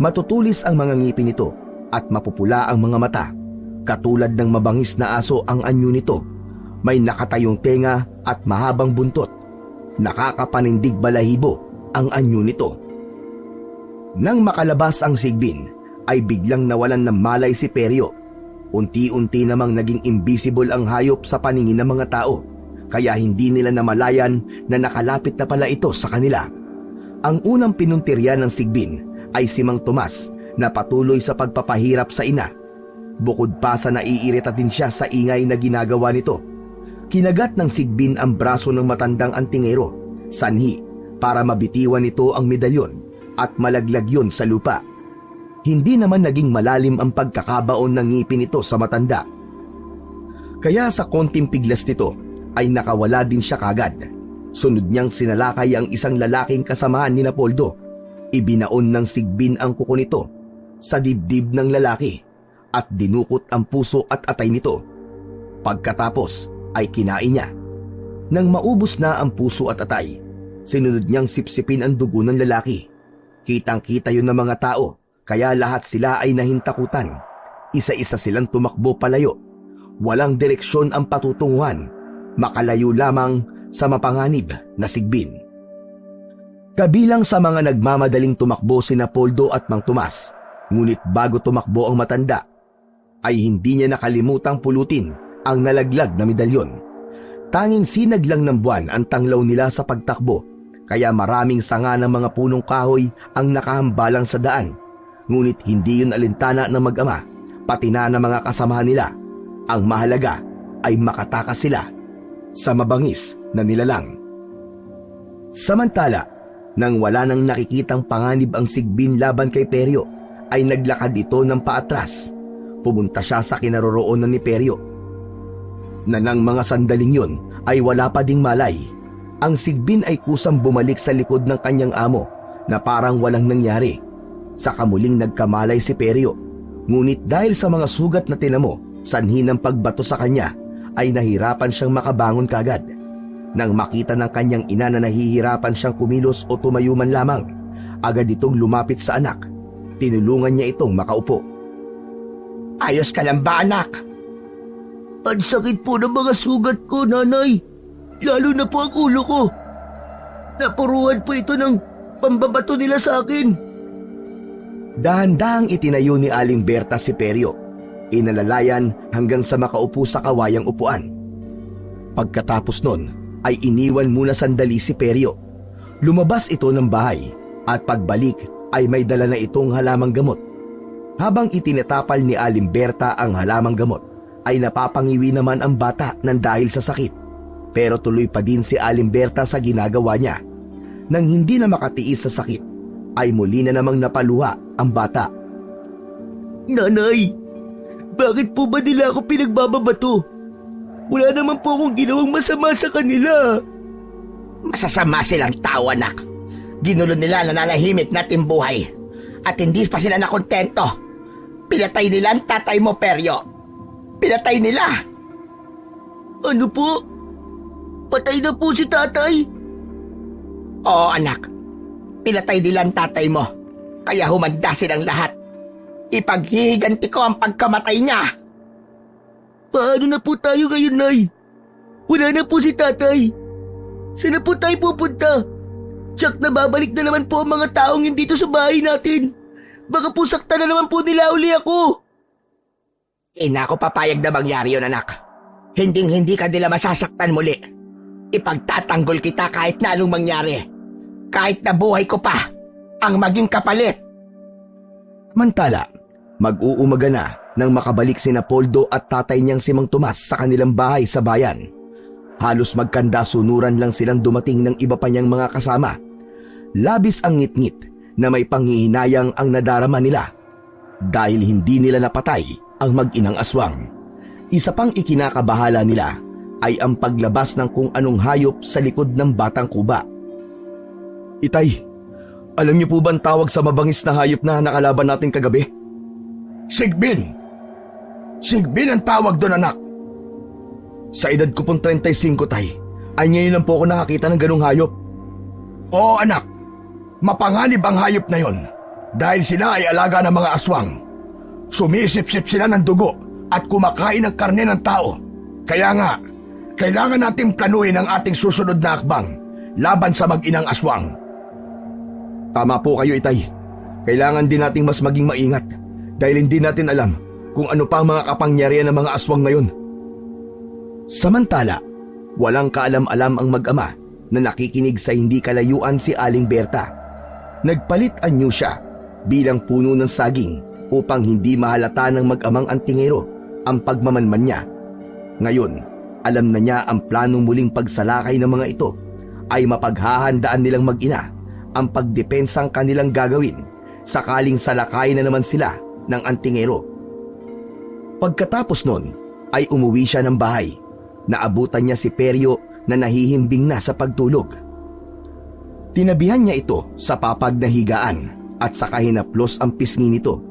Matutulis ang mga ngipin nito at mapupula ang mga mata. Katulad ng mabangis na aso ang anyo nito. May nakatayong tenga at mahabang buntot. Nakakapanindig balahibo ang anyo nito. Nang makalabas ang Sigbin, ay biglang nawalan ng malay si Peryo. Unti-unti namang naging invisible ang hayop sa paningin ng mga tao, kaya hindi nila namalayan na nakalapit na pala ito sa kanila. Ang unang pinuntirya ng Sigbin ay si Mang Tomas na patuloy sa pagpapahirap sa ina. Bukod pa sa naiirita din siya sa ingay na ginagawa nito. Kinagat ng Sigbin ang braso ng matandang antingero, sanhi, para mabitiwan nito ang medalyon at malaglag yun sa lupa. Hindi naman naging malalim ang pagkakabaon ng ngipin nito sa matanda. Kaya sa konting piglas nito ay nakawala din siya kagad. Sunod niyang sinalakay ang isang lalaking kasamaan ni Napoldo. Ibinaon ng Sigbin ang kuko nito sa dibdib ng lalaki at dinukot ang puso at atay nito. Pagkatapos ay kinain niya. Nang maubos na ang puso at atay, sinunod niyang sipsipin ang dugo ng lalaki. Kitang-kita yun ng mga tao, kaya lahat sila ay nahintakutan. Isa-isa silang tumakbo palayo. Walang direksyon ang patutunguhan, makalayo lamang sa mapanganib na Sigbin. Kabilang sa mga nagmamadaling tumakbo si Napoldo at Mang Tomas, ngunit bago tumakbo ang matanda, ay hindi niya nakalimutang pulutin ang nalaglag na medalyon. Tanging sinag lang ng buwan ang tanglaw nila sa pagtakbo, kaya maraming sanga ng mga punong kahoy ang nakahambalang sa daan. Ngunit hindi yun alintana ng mag-ama, pati na ng mga kasamahan nila. Ang mahalaga ay makatakas sila sa mabangis na nilalang. Samantala, nang wala nang nakikitang panganib ang Sigbin laban kay Peryo, ay naglakad ito ng paatras. Pumunta siya sa kinaroroonan ni Peryo. Na nang mga sandaling yun ay wala pa ding malay. Ang Sigbin ay kusang bumalik sa likod ng kanyang amo na parang walang nangyari. Saka muling nagkamalay si Peryo. Ngunit dahil sa mga sugat na tinamo, sanhi ng pagbato sa kanya, ay nahirapan siyang makabangon kagad. Nang makita ng kanyang ina na nahihirapan siyang kumilos o tumayo man lamang, agad itong lumapit sa anak. Tinulungan niya itong makaupo. Ayos ka lang ba, anak? Ang sakit po ng mga sugat ko, nanay. Lalo na po ang ulo ko. Napuruhan po ito ng pambabato nila sa akin. Dahan-dahang itinayo ni Aling Berta si Peryo. Inalalayan hanggang sa makaupo sa kawayang upuan. Pagkatapos nun, ay iniwan muna sandali si Peryo. Lumabas ito ng bahay at pagbalik ay may dala na itong halamang gamot. Habang itinatapal ni Aling Berta ang halamang gamot, ay napapangiwi naman ang bata ng dahil sa sakit. Pero tuloy pa din si Aling Berta sa ginagawa niya. Nang hindi na makatiis sa sakit, ay muli na namang napaluha ang bata. Nanay, bakit po ba nila ako pinagbababato? Wala naman po akong ginawang masama sa kanila. Masasama silang tao, anak. Ginulo nila na nanahimik natin buhay. At hindi pa sila nakontento. Pinatay nila ang tatay mo, Peryo. Pinatay nila. Ano po? Patay na po si tatay? Oo, anak. Pinatay nila ang tatay mo. Kaya humanda silang lahat. Ipaghihiganti ko ang pagkamatay niya. Paano na po tayo ngayon, Nay? Wala na po si tatay. Saan na po tayo pupunta? Tsak na babalik na naman po ang mga taong yun dito sa bahay natin. Baka po sakta na naman po nila uli ako. Ina ko papayag na mangyari yun, anak. Hinding-hindi ka nila masasaktan muli. Ipagtatanggol kita kahit na anong mangyari. Kahit na buhay ko pa ang maging kapalit. Mantala, mag-uumaga na nang makabalik si Napoldo at tatay niyang si Mang Tomas sa kanilang bahay sa bayan. Halos magkanda-sunuran lang silang dumating ng iba pa niyang mga kasama. Labis ang ngit-ngit na may panghihinayang ang nadarama nila dahil hindi nila napatay ang mag-inang aswang. Isa pang ikinakabahala nila ay ang paglabas ng kung anong hayop sa likod ng batang kuba. Itay, alam niyo po ba ang tawag sa mabangis na hayop na nakalaban natin kagabi? Sigbin! Sigbin ang tawag doon, anak. Sa edad ko pong 35, tay, ay ngayon lang po ako nakakita ng ganong hayop. Oo, anak. Mapanganib ang hayop na yon dahil sila ay alaga ng mga aswang. Sumisip-sip sila ng dugo at kumakain ng karne ng tao. Kaya nga, kailangan natin planuhin ang ating susunod na akbang laban sa mag-inang aswang. Tama po kayo, Itay. Kailangan din nating mas maging maingat dahil hindi natin alam kung ano pa ang mga kapangyarihan ng mga aswang ngayon. Samantala, walang kaalam-alam ang mag-ama na nakikinig sa hindi kalayuan si Aling Berta. Nagpalit anyo siya bilang puno ng saging upang hindi mahalata ng mag-amang antingero ang pagmamanman niya. Ngayon, alam na niya ang planong muling pagsalakay ng mga ito ay mapaghahandaan nilang mag-ina ang pagdepensang kanilang gagawin sakaling salakay na naman sila ng antingero. Pagkatapos nun ay umuwi siya ng bahay. Naabutan niya si Peryo na nahihimbing na sa pagtulog. Tinabihan niya ito sa papag na higaan at saka hinaplos ang pisngi nito.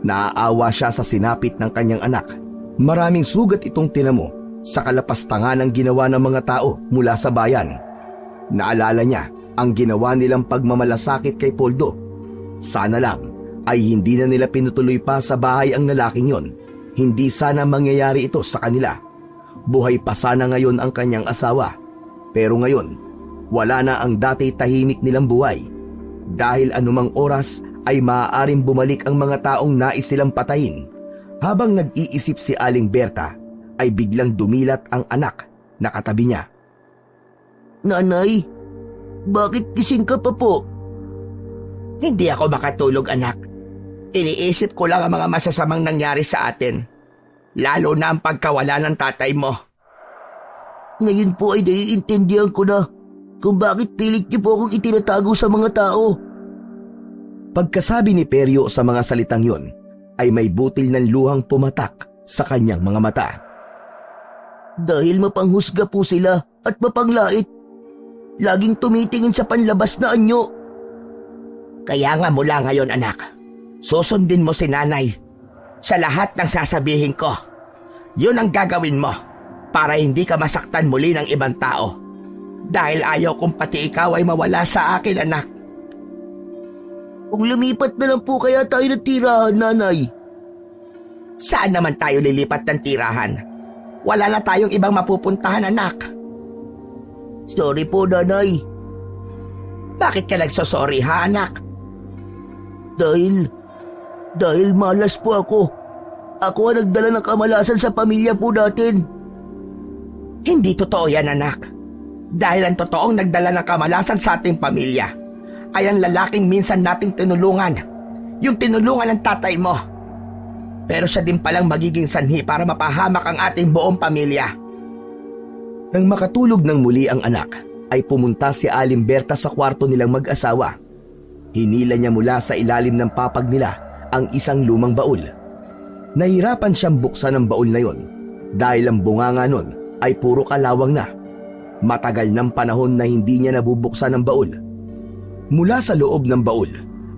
Naaawa siya sa sinapit ng kanyang anak. Maraming sugat itong tinamo sa kalapastangan ng ginawa ng mga tao mula sa bayan. Naalala niya ang ginawa nilang pagmamalasakit kay Poldo. Sana lang ay hindi na nila pinutuloy pa sa bahay ang lalaking yon. Hindi sana mangyayari ito sa kanila. Buhay pa sana ngayon ang kanyang asawa. Pero ngayon, wala na ang dati tahimik nilang buhay. Dahil anumang oras ay maaaring bumalik ang mga taong nais silang patayin. Habang nag-iisip si Aling Berta, ay biglang dumilat ang anak na katabi niya. Nanay, bakit gising ka pa po? Hindi ako makatulog, anak. Iniisip ko lang ang mga masasamang nangyari sa atin. Lalo na ang pagkawala ng tatay mo. Ngayon po ay naiintindihan ko na kung bakit pilit niyo po akong itinatago sa mga tao. Pagkasabi ni Peryo sa mga salitang yon, ay may butil ng luhang pumatak sa kanyang mga mata. Dahil mapanghusga po sila at mapanglait. Laging tumitingin sa panlabas na anyo. Kaya nga mula ngayon, anak, susundin mo si nanay sa lahat ng sasabihin ko. Yun ang gagawin mo para hindi ka masaktan muli ng ibang tao. Dahil ayaw kong pati ikaw ay mawala sa akin, anak. Kung lumipat na lang po kaya tayo ng tirahan, nanay. Saan naman tayo lilipat ng tirahan? Wala na tayong ibang mapupuntahan, anak. Sorry po, nanay. Bakit ka nagsosorry, ha, anak? Dahil malas po ako. Ako ang nagdala ng kamalasan sa pamilya po natin. Hindi totoo yan, anak. Dahil ang totoong nagdala ng kamalasan sa ating pamilya ay ang lalaking minsan nating tinulungan. Yung tinulungan ng tatay mo. Pero siya din palang magiging sanhi para mapahamak ang ating buong pamilya. Nang makatulog ng muli ang anak, ay pumunta si Aling Berta sa kwarto nilang mag-asawa. Hinila niya mula sa ilalim ng papag nila ang isang lumang baul. Nahirapan siyang buksan ang baul na yon dahil ang bunganga nun ay puro kalawang na. Matagal ng panahon na hindi niya nabubuksan ang baul. Mula sa loob ng baul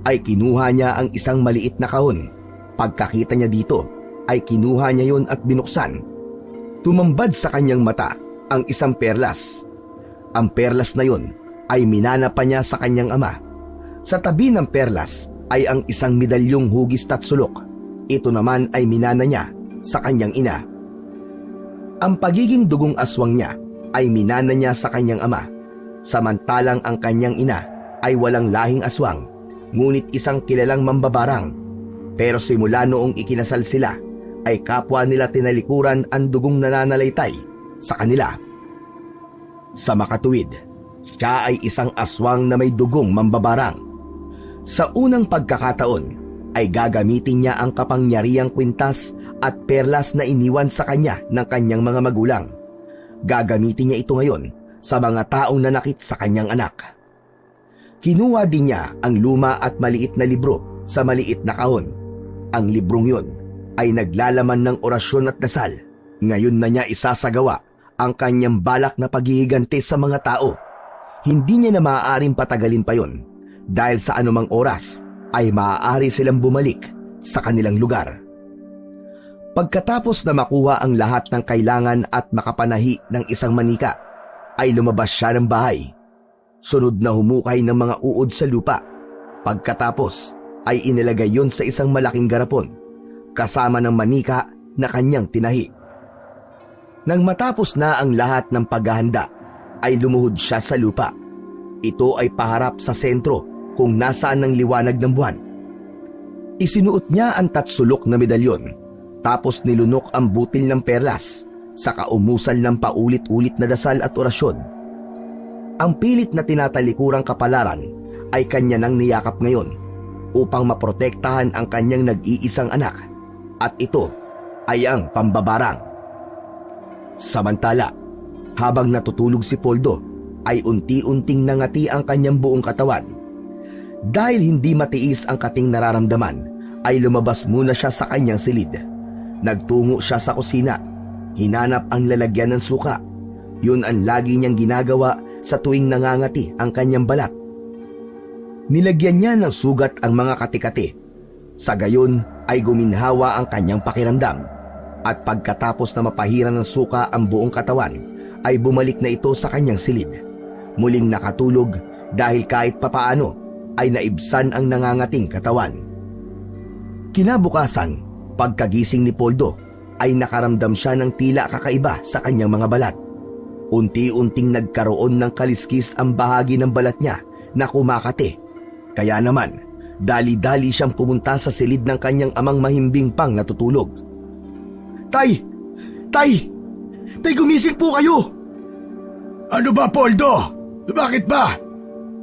ay kinuha niya ang isang maliit na kahon. Pagkakita niya dito ay kinuha niya yon at binuksan. Tumambad sa kanyang mata ang isang perlas. Ang perlas na yon ay minana pa niya sa kanyang ama. Sa tabi ng perlas ay ang isang medalyong hugis at sulok. Ito naman ay minana niya sa kanyang ina. Ang pagiging dugong aswang niya ay minana niya sa kanyang ama. Samantalang ang kanyang ina ay walang lahing aswang, ngunit isang kilalang mambabarang. Pero simula noong ikinasal sila, ay kapwa nila tinalikuran ang dugong nananalaytay sa kanila. Sa makatuwid, siya ay isang aswang na may dugong mambabarang. Sa unang pagkakataon, ay gagamitin niya ang kapangyarihang kwintas at perlas na iniwan sa kanya ng kanyang mga magulang. Gagamitin niya ito ngayon sa mga taong nanakit sa kanyang anak. Kinuha din niya ang luma at maliit na libro sa maliit na kahon. Ang librong yun ay naglalaman ng orasyon at dasal. Ngayon na niya isasagawa ang kanyang balak na paghihiganti sa mga tao. Hindi niya na maaaring patagalin pa yon dahil sa anumang oras ay maaari silang bumalik sa kanilang lugar. Pagkatapos na makuha ang lahat ng kailangan at makapanahi ng isang manika, ay lumabas siya ng bahay. Sunod na humukay ng mga uod sa lupa. Pagkatapos ay inilagay yon sa isang malaking garapon, kasama ng manika na kanyang tinahi. Nang matapos na ang lahat ng paghahanda, ay lumuhod siya sa lupa. Ito ay paharap sa sentro kung nasaan ang liwanag ng buwan. Isinuot niya ang tatsulok na medalyon, tapos nilunok ang butil ng perlas, saka umusal ng paulit-ulit na dasal at orasyon. Ang pilit na tinatalikurang kapalaran ay kanya nang niyakap ngayon upang maprotektahan ang kanyang nag-iisang anak, at ito ay ang pambabarang. Samantala, habang natutulog si Poldo, ay unti-unting nangati ang kanyang buong katawan. Dahil hindi matiis ang kating nararamdaman, ay lumabas muna siya sa kanyang silid. Nagtungo siya sa kusina, hinanap ang lalagyan ng suka. Yun ang lagi niyang ginagawa sa tuwing nangangati ang kanyang balat. Nilagyan niya ng sugat ang mga kati-kati. Sa gayon ay guminhawa ang kanyang pakiramdam, at pagkatapos na mapahiran ng suka ang buong katawan, ay bumalik na ito sa kanyang silid. Muling nakatulog dahil kahit papaano ay naibsan ang nangangating katawan. Kinabukasan, pagkagising ni Poldo, ay nakaramdam siya ng tila kakaiba sa kanyang mga balat. Unti-unting nagkaroon ng kaliskis ang bahagi ng balat niya na kumakati. Kaya naman, dali-dali siyang pumunta sa silid ng kanyang amang mahimbing pang natutulog. Tay! Tay! Tay, gumising po kayo! Ano ba, Poldo? Bakit ba?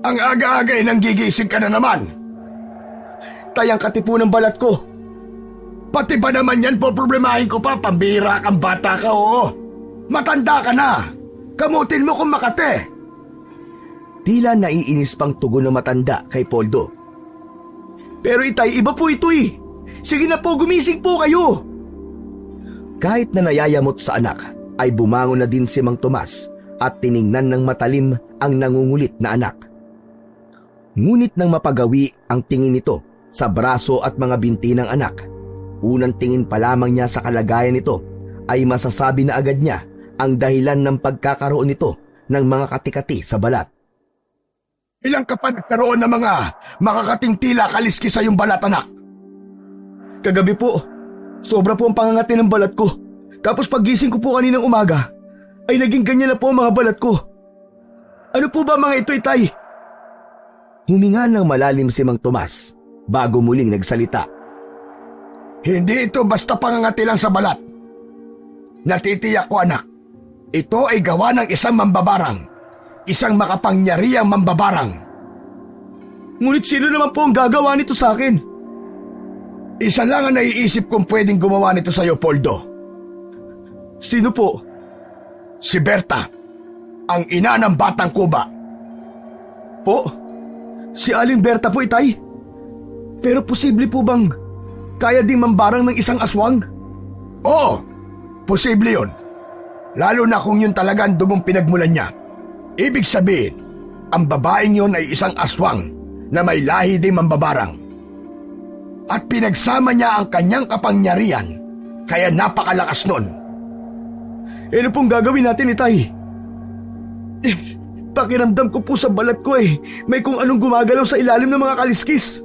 Ang aga-aga ay nanggigising ka na naman. Tay, ang kati po ng balat ko. Pati ba naman yan po problemahin ko pa? Pambira kang bata ka, oo. Matanda ka na. Kamutin mo kung makate. Tila naiinis pang tugon ng matanda kay Poldo. Pero itay, iba po ito eh. Sige na po, gumising po kayo. Kahit na nayayamot sa anak, ay bumangon na din si Mang Tomas at tiningnan ng matalim ang nangungulit na anak. Ngunit nang mapagawi ang tingin nito sa braso at mga binti ng anak, unang tingin pa lamang niya sa kalagayan nito ay masasabi na agad niya ang dahilan ng pagkakaroon nito ng mga katikati sa balat. Ilang ka pa nagkaroon ng mga makakating tila kaliskis sa iyong balat, anak? Kagabi po, sobra po ang pangangati ng balat ko. Tapos paggising ko po kaninang umaga, ay naging ganyan na po ang mga balat ko. Ano po ba mga ito, itay? Huminga ng malalim si Mang Tomas bago muling nagsalita. Hindi ito basta pangangati lang sa balat. Natitiyak ko, anak, ito ay gawa ng isang mambabarang, isang makapangyarihang mambabarang. Ngunit sino naman po ang gagawa nito sa akin? Isa lang ang naiisip kong pwedeng gumawa nito sa iyo, Poldo. Sino po? Si Berta, ang ina ng batang Kuba. Po? Si Aling Berta po, itay? Pero posible po bang kaya ding mambarang ng isang aswang? Oo, posible yun. Lalo na kung yun talagang dumong pinagmulan niya. Ibig sabihin, ang babaeng yun ay isang aswang na may lahi ding mambabarang. At pinagsama niya ang kanyang kapangyarihan, kaya napakalakas nun. Ano pong gagawin natin, itay? Pakiramdam ko po sa balat ko may kung anong gumagalaw sa ilalim ng mga kaliskis.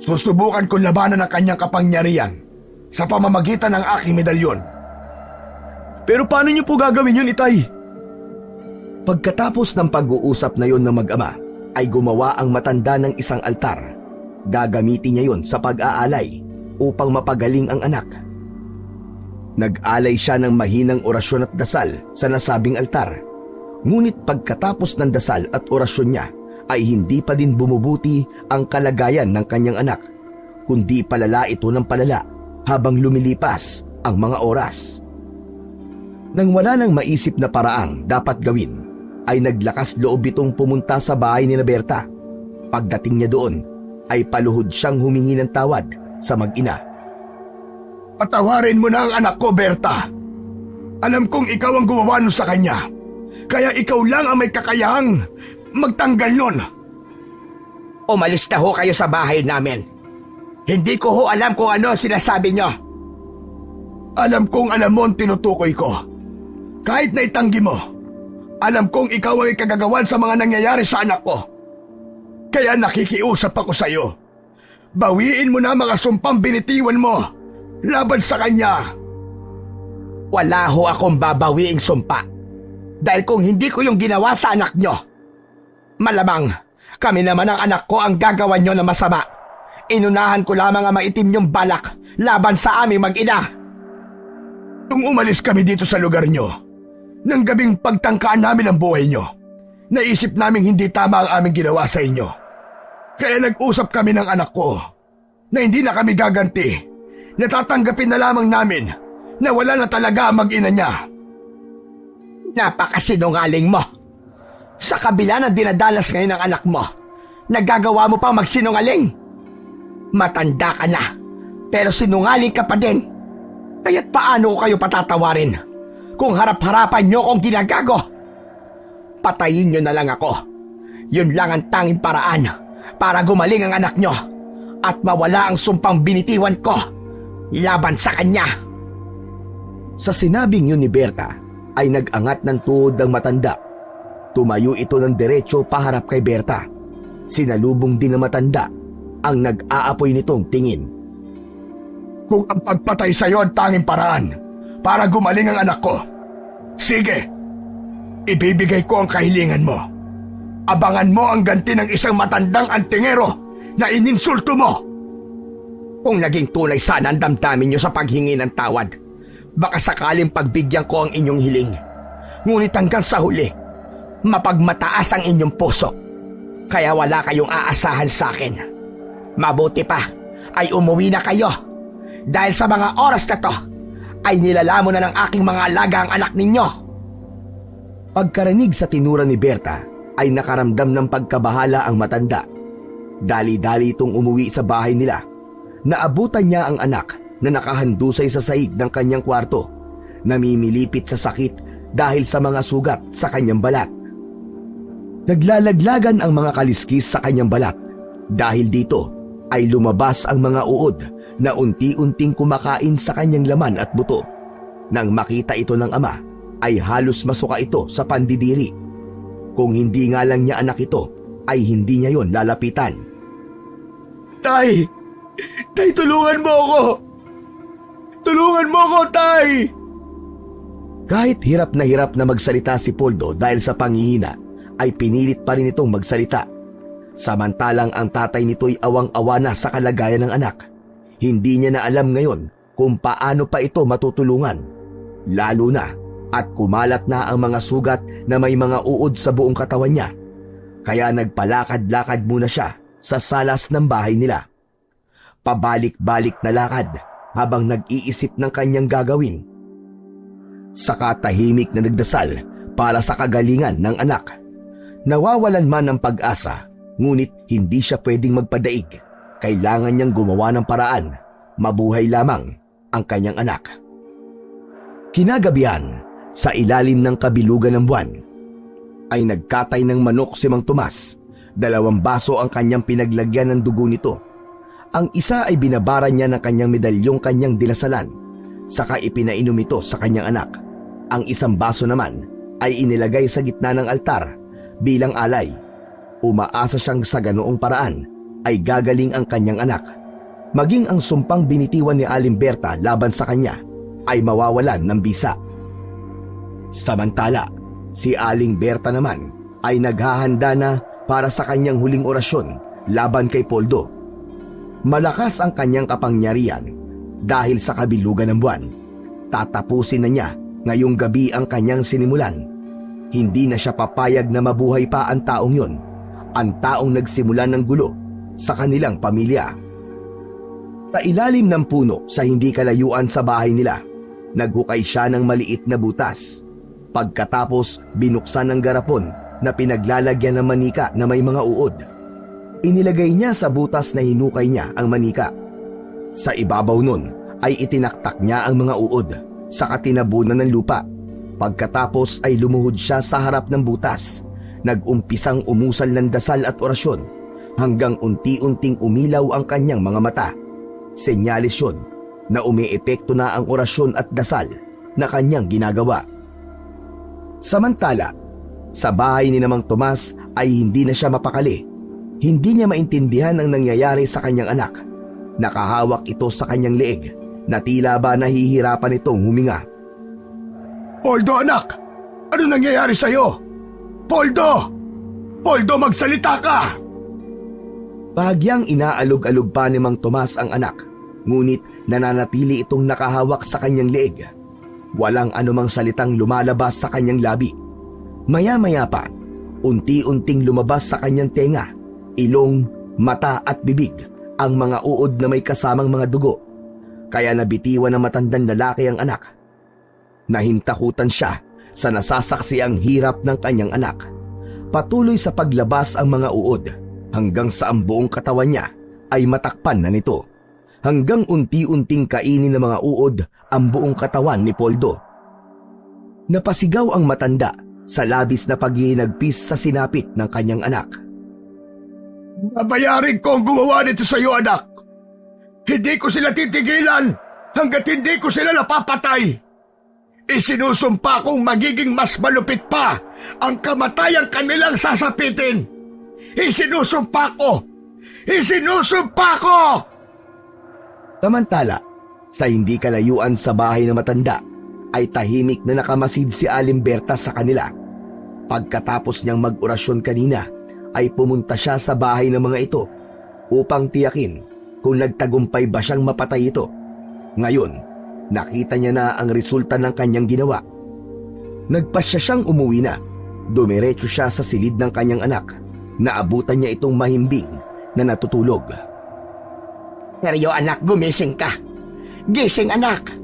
Susubukan kong labanan ang kanyang kapangyarihan sa pamamagitan ng aking medalyon. Pero paano niyo po gagawin yun, itay? Pagkatapos ng pag-uusap na yon ng mag-ama, ay gumawa ang matanda ng isang altar. Gagamitin niya yon sa pag-aalay upang mapagaling ang anak. Nag-alay siya ng mahinang orasyon at dasal sa nasabing altar. Ngunit pagkatapos ng dasal at orasyon niya, ay hindi pa din bumubuti ang kalagayan ng kanyang anak, kundi palala ito ng palala habang lumilipas ang mga oras. Nang wala nang maisip na paraang dapat gawin, ay naglakas loob itong pumunta sa bahay ni Berta. Pagdating niya doon, ay paluhod siyang humingi ng tawad sa mag-ina. Patawarin mo na ang anak ko, Berta. Alam kong ikaw ang gumawa nun sa kanya, kaya ikaw lang ang may kakayahang magtanggal nun. Umalis na ho kayo sa bahay namin. Hindi ko ho alam kung ano sinasabi nyo. Alam kong alam mo ang tinutukoy ko. Kahit na itanggi mo, Alam kong ikaw ang ikagagawan sa mga nangyayari sa anak ko. Kaya nakikiusap ako sa iyo. Bawiin mo na mga sumpang binitiwan mo laban sa kanya. Wala ho akong babawiing sumpa. Dahil kung hindi ko yung ginawa sa anak nyo, malamang kami naman ang anak ko ang gagawa nyo na masama. Inunahan ko lamang ang maitim yung balak laban sa aming mag-ina. Nung umalis kami dito sa lugar nyo, nang gabing pagtangkaan namin ang buhay nyo, naisip naming hindi tama ang aming ginawa sa inyo. Kaya nag-usap kami ng anak ko na hindi na kami gaganti. Natatanggapin na lamang namin na wala na talaga ang mag-ina niya. Napakasinungaling mo. Sa kabila ng dinadalas ngayon ng anak mo, nagagawa mo pang magsinungaling. Matanda ka na, pero sinungaling ka pa din. Kaya't paano ko kayo patatawarin kung harap-harapan nyo kong ginagago? Patayin nyo na lang ako. Yun lang ang tanging paraan para gumaling ang anak nyo at mawala ang sumpang binitiwan ko laban sa kanya. Sa sinabing yun ni Berta, ay nag-angat ng tuhod ang matanda. Tumayo ito ng diretso paharap kay Berta. Sinalubong din ng matanda ang nag-aapoy nitong tingin. Kung ang pagpatay sa iyo ang tanging paraan para gumaling ang anak ko, sige, ibibigay ko ang kahilingan mo. Abangan mo ang ganti ng isang matandang antingero na ininsulto mo. Kung naging tunay sana ang damdamin nyo sa paghingi ng tawad, baka sakaling pagbigyan ko ang inyong hiling. Ngunit hanggang sa huli, mapagmataas ang inyong puso. Kaya wala kayong aasahan sa akin. Mabuti pa ay umuwi na kayo. Dahil sa mga oras na to, ay nilalamo na ng aking mga alaga ang anak ninyo. Pagkarinig sa tinura ni Berta, ay nakaramdam ng pagkabahala ang matanda. Dali-dali itong umuwi sa bahay nila. Naabutan niya ang anak na nakahandusay sa sahig ng kanyang kwarto, namimilipit sa sakit dahil sa mga sugat sa kanyang balat. Naglalaglagan ang mga kaliskis sa kanyang balat. Dahil dito ay lumabas ang mga uod na unti-unting kumakain sa kanyang laman at buto. Nang makita ito ng ama, ay halos masuka ito sa pandidiri. Kung hindi nga lang niya anak ito, ay hindi niya yon lalapitan. Tay! Tay, tulungan mo ako! Tulungan mo ako, Tay! Kahit hirap na magsalita si Poldo dahil sa panghihina, ay pinilit pa rin itong magsalita. Samantalang ang tatay nito'y awang-awa na sa kalagayan ng anak. Hindi niya na alam ngayon kung paano pa ito matutulungan. Lalo na at kumalat na ang mga sugat na may mga uod sa buong katawan niya. Kaya nagpalakad-lakad muna siya sa salas ng bahay nila. Pabalik-balik na lakad habang nag-iisip ng kanyang gagawin. Saka tahimik na nagdasal para sa kagalingan ng anak. Nawawalan man ng pag-asa, ngunit hindi siya pwedeng magpadaig. Kailangan niyang gumawa ng paraan. Mabuhay lamang ang kanyang anak. Kinagabihan, sa ilalim ng kabilugan ng buwan, ay nagkatay ng manok si Mang Tomas. 2 baso ang kanyang pinaglagyan ng dugo nito. Ang isa ay binabara niya ng kanyang medalyong kanyang dinasalan, saka ipinainom ito sa kanyang anak. Ang 1 baso naman ay inilagay sa gitna ng altar bilang alay. Umaasa siyang sa ganoong paraan ay gagaling ang kanyang anak. Maging ang sumpang binitiwan ni Aling Berta laban sa kanya ay mawawalan ng bisa. Samantala, si Aling Berta naman ay naghahanda na para sa kanyang huling orasyon laban kay Poldo. Malakas ang kanyang kapangyarihan dahil sa kabilugan ng buwan. Tatapusin na niya ngayong gabi ang kanyang sinimulan. Hindi na siya papayag na mabuhay pa ang taong yon, ang taong nagsimula ng gulo sa kanilang pamilya. Sa ilalim ng puno sa hindi kalayuan sa bahay nila, naghukay siya ng maliit na butas. Pagkatapos, binuksan ng garapon na pinaglalagyan ng manika na may mga uod. Inilagay niya sa butas na hinukay niya ang manika. Sa ibabaw nun ay itinaktak niya ang mga uod sa katinabunan ng lupa. Pagkatapos ay lumuhod siya sa harap ng butas. Nag-umpisang umusal ng dasal at orasyon hanggang unti-unting umilaw ang kanyang mga mata. Senyales yun na umiepekto na ang orasyon at dasal na kanyang ginagawa. Samantala, Sa bahay ni Mang Tomas ay hindi na siya mapakali. Hindi niya maintindihan ang nangyayari sa kanyang anak. Nakahawak ito sa kanyang leeg na tila ba nahihirapan itong huminga. Poldo, anak! Ano nangyayari sa'yo? Poldo! Poldo, magsalita ka! Bahagyang inaalog-alog pa ni Mang Tomas ang anak, ngunit nananatili itong nakahawak sa kanyang leeg. Walang anumang salitang lumalabas sa kanyang labi. Maya-maya pa, unti-unting lumabas sa kanyang tenga, ilong, mata at bibig ang mga uod na may kasamang mga dugo. Kaya nabitiwan ng matandang lalaki ang anak. Nahintakutan siya sa nasasaksiang hirap ng kanyang anak. Patuloy sa paglabas ang mga uod hanggang sa ang buong katawan niya ay matakpan na nito. Hanggang unti-unting kainin ng mga uod ang buong katawan ni Poldo. Napasigaw ang matanda sa labis na paghihinagpis sa sinapit ng kanyang anak. Babayarin ko ang gumawa nito sa iyo, anak. Hindi ko sila titigilan hanggat hindi ko sila napapatay. Isinusumpa kong magiging mas malupit pa ang kamatayang kanilang sasapitin. Isinusumpa ko! Isinusumpa ko! Samantala, sa hindi kalayuan sa bahay ng matanda, ay tahimik na nakamasid si Alimberta sa kanila. Pagkatapos niyang mag-orasyon kanina, ay pumunta siya sa bahay ng mga ito upang tiyakin kung nagtagumpay ba siyang mapatay ito. Ngayon, nakita niya na ang resulta ng kanyang ginawa. Nagpasya siyang umuwi na. Dumiretso siya sa silid ng kanyang anak. Naabutan niya itong mahimbing na natutulog. Pero anak, gumising ka. Gising anak.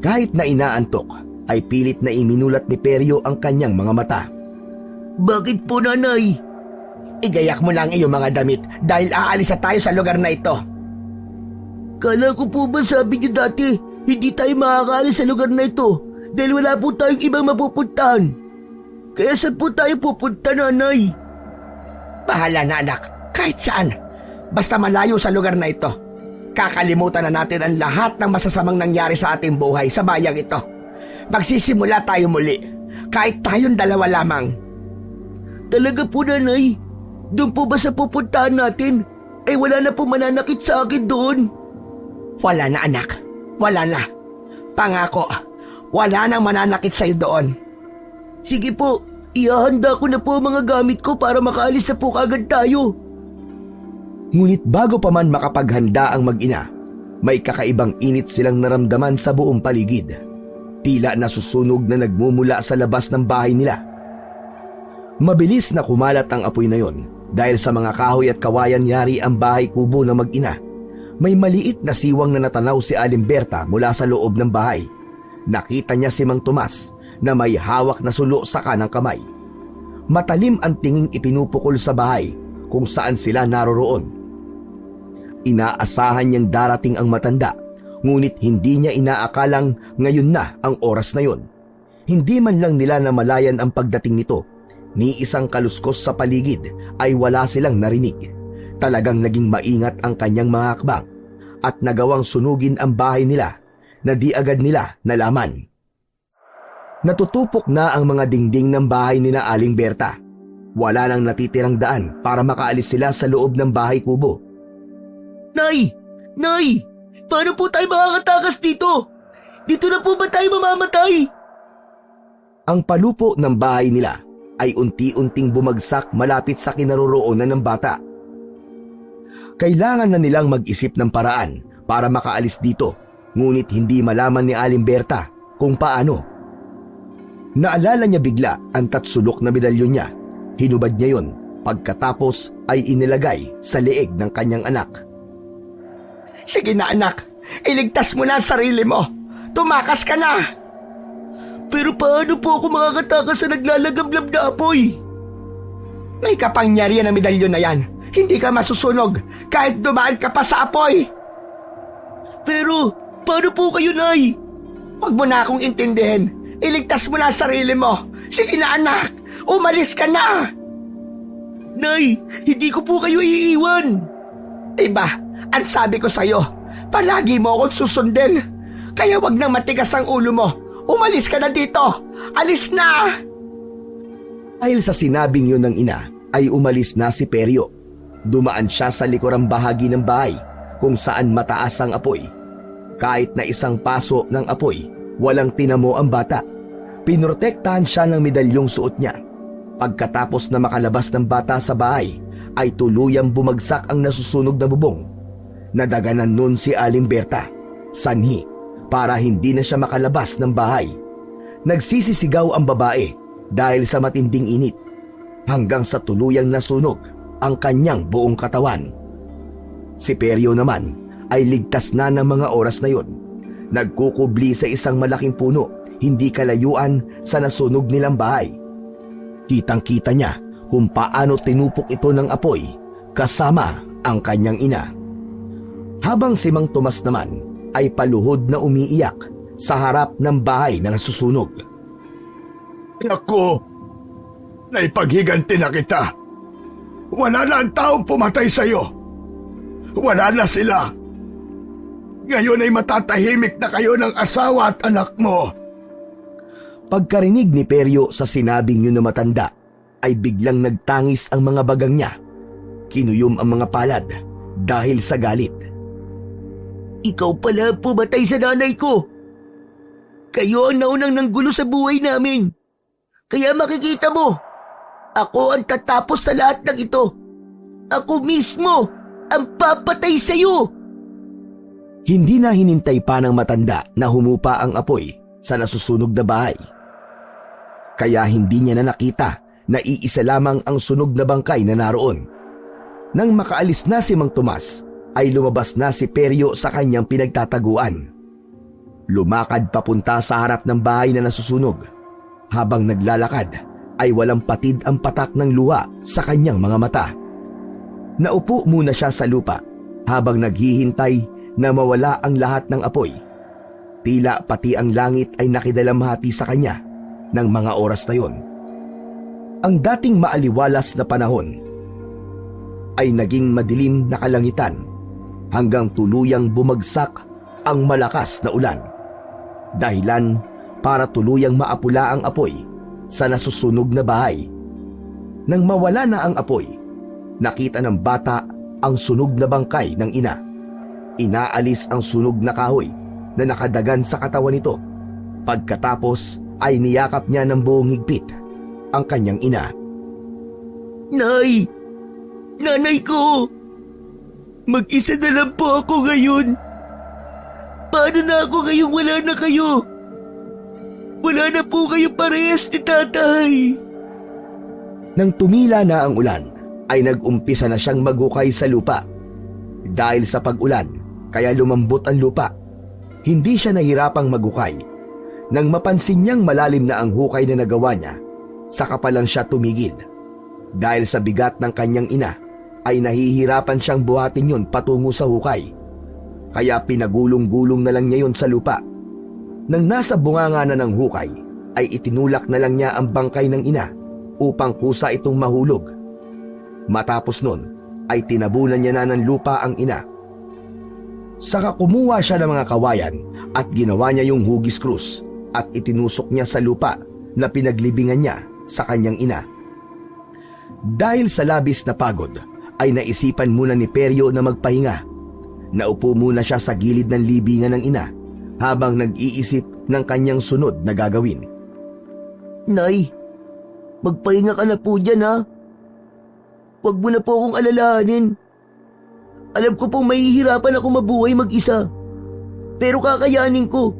Kahit na inaantok, ay pilit na iminulat ni Peryo ang kanyang mga mata. Bakit po, nanay? Igayak mo na ang iyong mga damit dahil aalis na tayo sa lugar na ito. Kala ko po ba sabi niyo dati, hindi tayo makakaalis sa lugar na ito dahil wala po tayong ibang mapupuntahan. Kaya saan po tayo pupunta, nanay? Bahala na anak, kahit saan. Basta malayo sa lugar na ito. Kakalimutan na natin ang lahat ng masasamang nangyari sa ating buhay sa bayang ito. Magsisimula tayo muli, kahit tayong dalawa lamang. Talaga po, nanay? Doon po ba sa pupuntahan natin? Ay wala na po mananakit sa akin doon. Wala na anak, wala na. Pangako, wala nang mananakit sa'yo doon. Sige po, ihahanda ko na po ang mga gamit ko para makaalis na po kagad tayo. Ngunit bago pa man makapaghanda ang mag-ina, may kakaibang init silang naramdaman sa buong paligid. Tila nasusunog na nagmumula sa labas ng bahay nila. Mabilis na kumalat ang apoy na yon dahil sa mga kahoy at kawayan yari ang bahay kubo ng mag-ina. May maliit na siwang na natanaw si Alimberta mula sa loob ng bahay. Nakita niya si Mang Tomas na may hawak na sulo sa kanang kamay. Matalim ang tinging ipinupukol sa bahay kung saan sila naroroon. Inaasahan niyang darating ang matanda, ngunit hindi niya inaakalang ngayon na ang oras na yon. Hindi man lang nila namalayan ang pagdating nito. Ni isang kaluskos sa paligid ay wala silang narinig. Talagang naging maingat ang kanyang mga hakbang at nagawang sunugin ang bahay nila na di agad nila nalaman. Natutupok na ang mga dingding ng bahay ni na Aling Berta. Wala nang natitirang daan para makaalis sila sa loob ng bahay kubo. Nay! Nay! Paano po tayo makakatakas dito? Dito na po ba tayo mamamatay? Ang palupo ng bahay nila ay unti-unting bumagsak malapit sa kinaroroonan ng bata. Kailangan na nilang mag-isip ng paraan para makaalis dito, ngunit hindi malaman ni Alimberta kung paano. Naalala niya bigla ang tatsulok na medalyon niya. Hinubad niya yon, pagkatapos ay inilagay sa leeg ng kanyang anak. Sige na anak, iligtas mo na ang sarili mo. Tumakas ka na. Pero paano po ako makakatakas sa naglalagablab na apoy? May kapangyarihan na medalyon na yan. Hindi ka masusunog kahit dumaan ka pa sa apoy. Pero paano po kayo, Nay? Huwag mo na akong intindihin. Iligtas mo na ang sarili mo. Sige na anak, umalis ka na. Nay, hindi ko po kayo iiwan. Diba, ang sabi ko sa'yo, palagi mo akong susundin. Kaya wag nang matigas ang ulo mo. Umalis ka na dito. Alis na. Dahil sa sinabing yun ng ina, ay umalis na si Peryo. Dumaan siya sa likurang bahagi ng bahay kung saan mataas ang apoy. Kahit na isang paso ng apoy, walang tinamo ang bata. Pinrotektahan siya ng medalyong suot niya. Pagkatapos na makalabas ng bata sa bahay, ay tuluyang bumagsak ang nasusunog na bubong. Nadaganan nun si Aling Berta, sanhi, para hindi na siya makalabas ng bahay. Nagsisisigaw ang babae dahil sa matinding init, hanggang sa tuluyang nasunog ang kanyang buong katawan. Si Peryo naman ay ligtas na ng mga oras na yon. Nagkukubli sa isang malaking puno, hindi kalayuan sa nasunog nilang bahay. Kitang-kita niya kung paano tinupok ito ng apoy kasama ang kanyang ina. Habang si Mang Tomas naman ay paluhod na umiiyak sa harap ng bahay na nasusunog. Naku, naipaghiganti na kita. Wala na ang taong pumatay sa'yo. Wala na sila. Ngayon ay matatahimik na kayo ng asawa at anak mo. Pagkarinig ni Peryo sa sinabing yun na matanda, ay biglang nagtangis ang mga bagang niya. Kinuyom ang mga palad dahil sa galit. Ikaw pala pumatay sa nanay ko. Kayo ang naunang nanggulo sa buhay namin. Kaya makikita mo, ako ang tatapos sa lahat ng ito. Ako mismo ang papatay sa'yo. Hindi na hinintay pa ng matanda na humupa ang apoy sa nasusunog na bahay. Kaya hindi niya na nakita na iisa lamang ang sunog na bangkay na naroon. Nang makaalis na si Mang Tomas, ay lumabas na si Peryo sa kanyang pinagtataguan. Lumakad papunta sa harap ng bahay na nasusunog. Habang naglalakad, ay walang patid ang patak ng luha sa kanyang mga mata. Naupo muna siya sa lupa habang naghihintay na mawala ang lahat ng apoy. Tila pati ang langit ay nakidalamhati sa kanya ng mga oras na yon. Ang dating maaliwalas na panahon ay naging madilim na kalangitan hanggang tuluyang bumagsak ang malakas na ulan. Dahilan para tuluyang maapula ang apoy sa nasusunog na bahay. Nang mawala na ang apoy, nakita ng bata ang sunog na bangkay ng ina. Inaalis ang sunog na kahoy na nakadagan sa katawan nito. Pagkatapos ay niyakap niya ng buong higpit ang kanyang ina. Nay! Nanay ko! Mag-isa na lang po ako ngayon. Paano na ako ngayong wala na kayo? Wala na po kayo parehas ni tatay. Nang tumila na ang ulan, ay nag-umpisa na siyang maghukay sa lupa. Dahil sa pag-ulan, kaya lumambot ang lupa. Hindi siya nahirapang maghukay. Nang mapansin niyang malalim na ang hukay na nagawa niya, saka pa lang siya tumigil. Dahil sa bigat ng kanyang ina, ay nahihirapan siyang buhatin yon patungo sa hukay. Kaya pinagulong-gulong na lang niya yon sa lupa. Nang nasa bunganga na ng hukay, ay itinulak na lang niya ang bangkay ng ina upang kusa itong mahulog. Matapos nun, ay tinabunan niya na ng lupa ang ina. Saka kumuha siya ng mga kawayan at ginawa niya yung hugis krus at itinusok niya sa lupa na pinaglibingan niya sa kanyang ina. Dahil sa labis na pagod, ay naisipan muna ni Peryo na magpahinga. Naupo muna siya sa gilid ng libingan ng ina habang nag-iisip ng kanyang sunod na gagawin. Nay, magpahinga ka na po dyan ha. Huwag mo na po akong alalahanin. Alam ko pong mahihirapan ako mabuhay mag-isa. Pero kakayanin ko.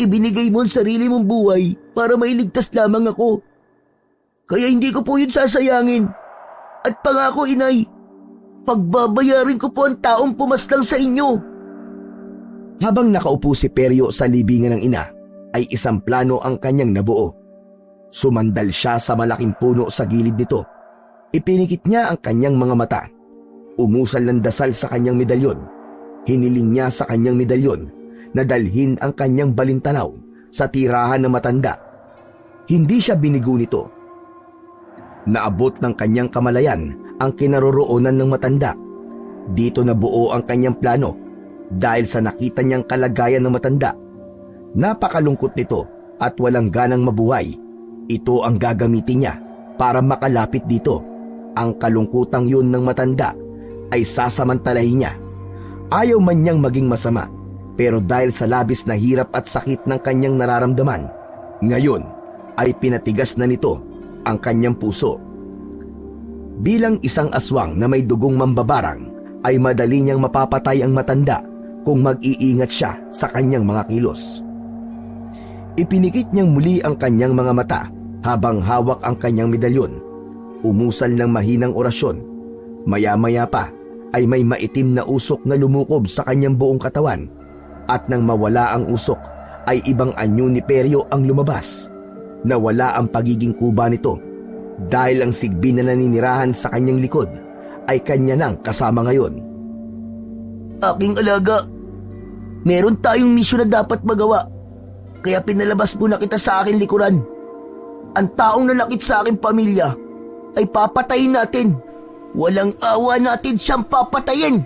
Ibinigay mo ang sarili mong buhay para mailigtas lamang ako. Kaya hindi ko po yun sasayangin. At pangako, inay, pagbabayarin ko po ang taong pumaslang sa inyo. Habang nakaupo si Peryo sa libingan ng ina, ay isang plano ang kanyang nabuo. Sumandal siya sa malaking puno sa gilid nito. Ipinikit niya ang kanyang mga mata. Umusal ng dasal sa kanyang medalyon. Hiniling niya sa kanyang medalyon na dalhin ang kanyang balintanaw sa tirahan ng matanda. Hindi siya binigo nito. Naabot ng kanyang kamalayan ang kinaroroonan ng matanda. Dito nabuo ang kanyang plano dahil sa nakita niyang kalagayan ng matanda. Napakalungkot nito at walang ganang mabuhay. Ito ang gagamitin niya para makalapit dito. Ang kalungkutang yun ng matanda ay sasamantalahin niya. Ayaw man niyang maging masama, pero dahil sa labis na hirap at sakit ng kanyang nararamdaman, ngayon ay pinatigas na nito ang kanyang puso. Bilang isang aswang na may dugong mambabarang, ay madali niyang mapapatay ang matanda kung mag-iingat siya sa kanyang mga kilos. Ipinikit niyang muli ang kanyang mga mata habang hawak ang kanyang medalyon. Umusal ng mahinang orasyon. Maya-maya pa ay may maitim na usok na lumukob sa kanyang buong katawan, at nang mawala ang usok ay ibang anyo ni Peryo ang lumabas. Nawala ang pagiging kuba nito dahil ang sigbi na naninirahan sa kanyang likod ay kanya nang kasama ngayon. Aking alaga, meron tayong misyon na dapat magawa. Kaya pinalabas mo na kita sa aking likuran. Ang taong nanakit sa aking pamilya ay papatayin natin. Walang awa natin siyang papatayin.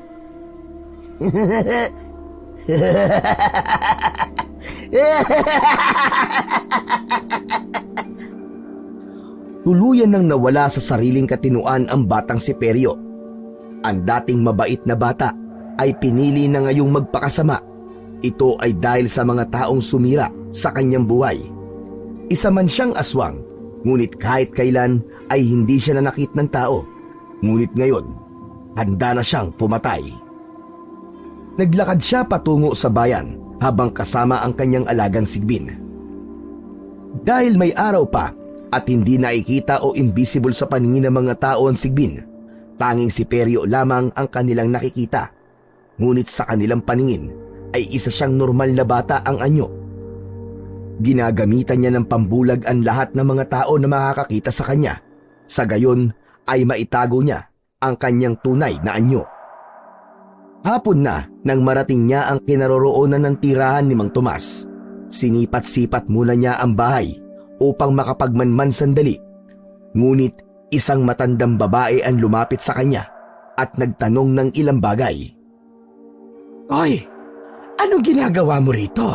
Tuluyan nang nawala sa sariling katinuan ang batang si Peryo. Ang dating mabait na bata ay pinili na ngayong magpakasama. Ito ay dahil sa mga taong sumira sa kanyang buhay. Isa man siyang aswang, ngunit kahit kailan ay hindi siya nanakit ng tao. Ngunit ngayon, handa na siyang pumatay. Naglakad siya patungo sa bayan habang kasama ang kanyang alagang sigbin. Dahil may araw pa at hindi nakikita o invisible sa paningin ng mga tao ang sigbin, tanging si Peryo lamang ang kanilang nakikita. Ngunit sa kanilang paningin ay isa siyang normal na bata ang anyo. Ginagamitan niya ng pambulag ang lahat ng mga tao na makakakita sa kanya. Sa gayon ay maitago niya ang kanyang tunay na anyo. Hapon na nang marating niya ang kinaroroonan ng tirahan ni Mang Tomas. Sinipat-sipat muna niya ang bahay upang makapagmanman sandali. Ngunit isang matandang babae ang lumapit sa kanya at nagtanong ng ilang bagay. Oy, anong ginagawa mo rito?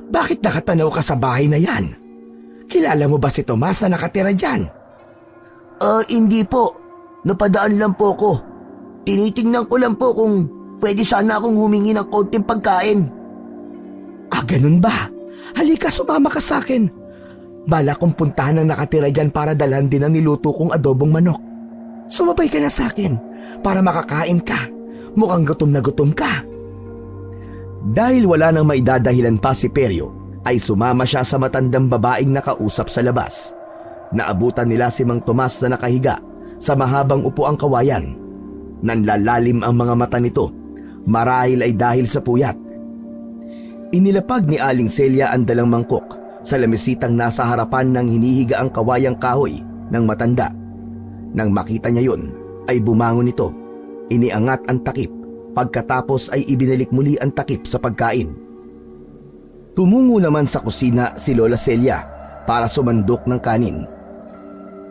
Bakit nakatanaw ka sa bahay na yan? Kilala mo ba si Tomas na nakatira dyan? Hindi po. Napadaan lang po ko. Tinitingnan ko lang po kung pwede sana akong humingi ng konting pagkain. Ganun ba? Halika, sumama ka sa akin. Bala kong puntahan ang nakatira dyan para dalhan din ang niluto kong adobong manok. Sumabay ka na sa akin para makakain ka. Mukhang gutom na gutom ka. Dahil wala nang maidadahilan pa si Peryo, ay sumama siya sa matandang babaeng nakausap sa labas. Naabutan nila si Mang Tomas na nakahiga sa mahabang upuang kawayan. Nanlalalim ang mga mata nito, marahil ay dahil sa puyat. Inilapag ni Aling Celia ang dalang mangkok sa lamesitang nasa harapan ng hinihiga ang kawayang kahoy ng matanda. Nang makita niya yun, ay bumangon ito. Iniangat ang takip, pagkatapos ay ibinalik muli ang takip sa pagkain. Tumungo naman sa kusina si Lola Celia para sumandok ng kanin.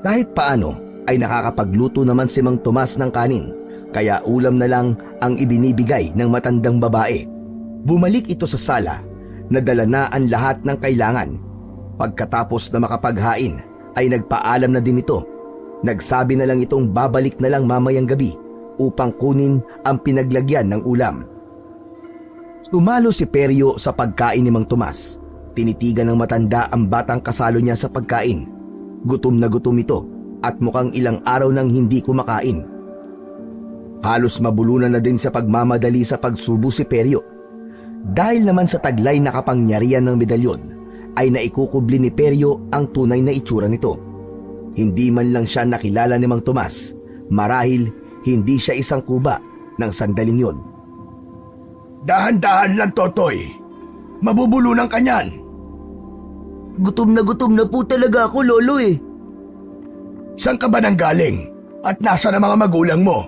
Kahit paano ay nakakapagluto naman si Mang Tomas ng kanin, kaya ulam na lang ang ibinibigay ng matandang babae. Bumalik ito sa sala, nadala na ang lahat ng kailangan. Pagkatapos na makapaghain ay nagpaalam na din ito. Nagsabi na lang itong babalik na lang mamayang gabi upang kunin ang pinaglagyan ng ulam. Tumalo si Peryo sa pagkain ni Mang Tomas. Tinitigan ng matanda ang batang kasalo niya sa pagkain. Gutom na gutom ito at mukhang ilang araw nang hindi kumakain. Halos mabulunan na din sa pagmamadali sa pagsubo si Peryo. Dahil naman sa taglay na kapangyarihan ng medalyon, ay naikukubli ni Peryo ang tunay na itsura nito. Hindi man lang siya nakilala ni Mang Tomas, marahil hindi siya isang kuba ng sandaling yun. Dahan-dahan lang, Totoy. Mabubulunan ka niyan. Gutom na po talaga ako, Lolo eh. Saan ka ba nanggaling? At nasa na mga magulang mo?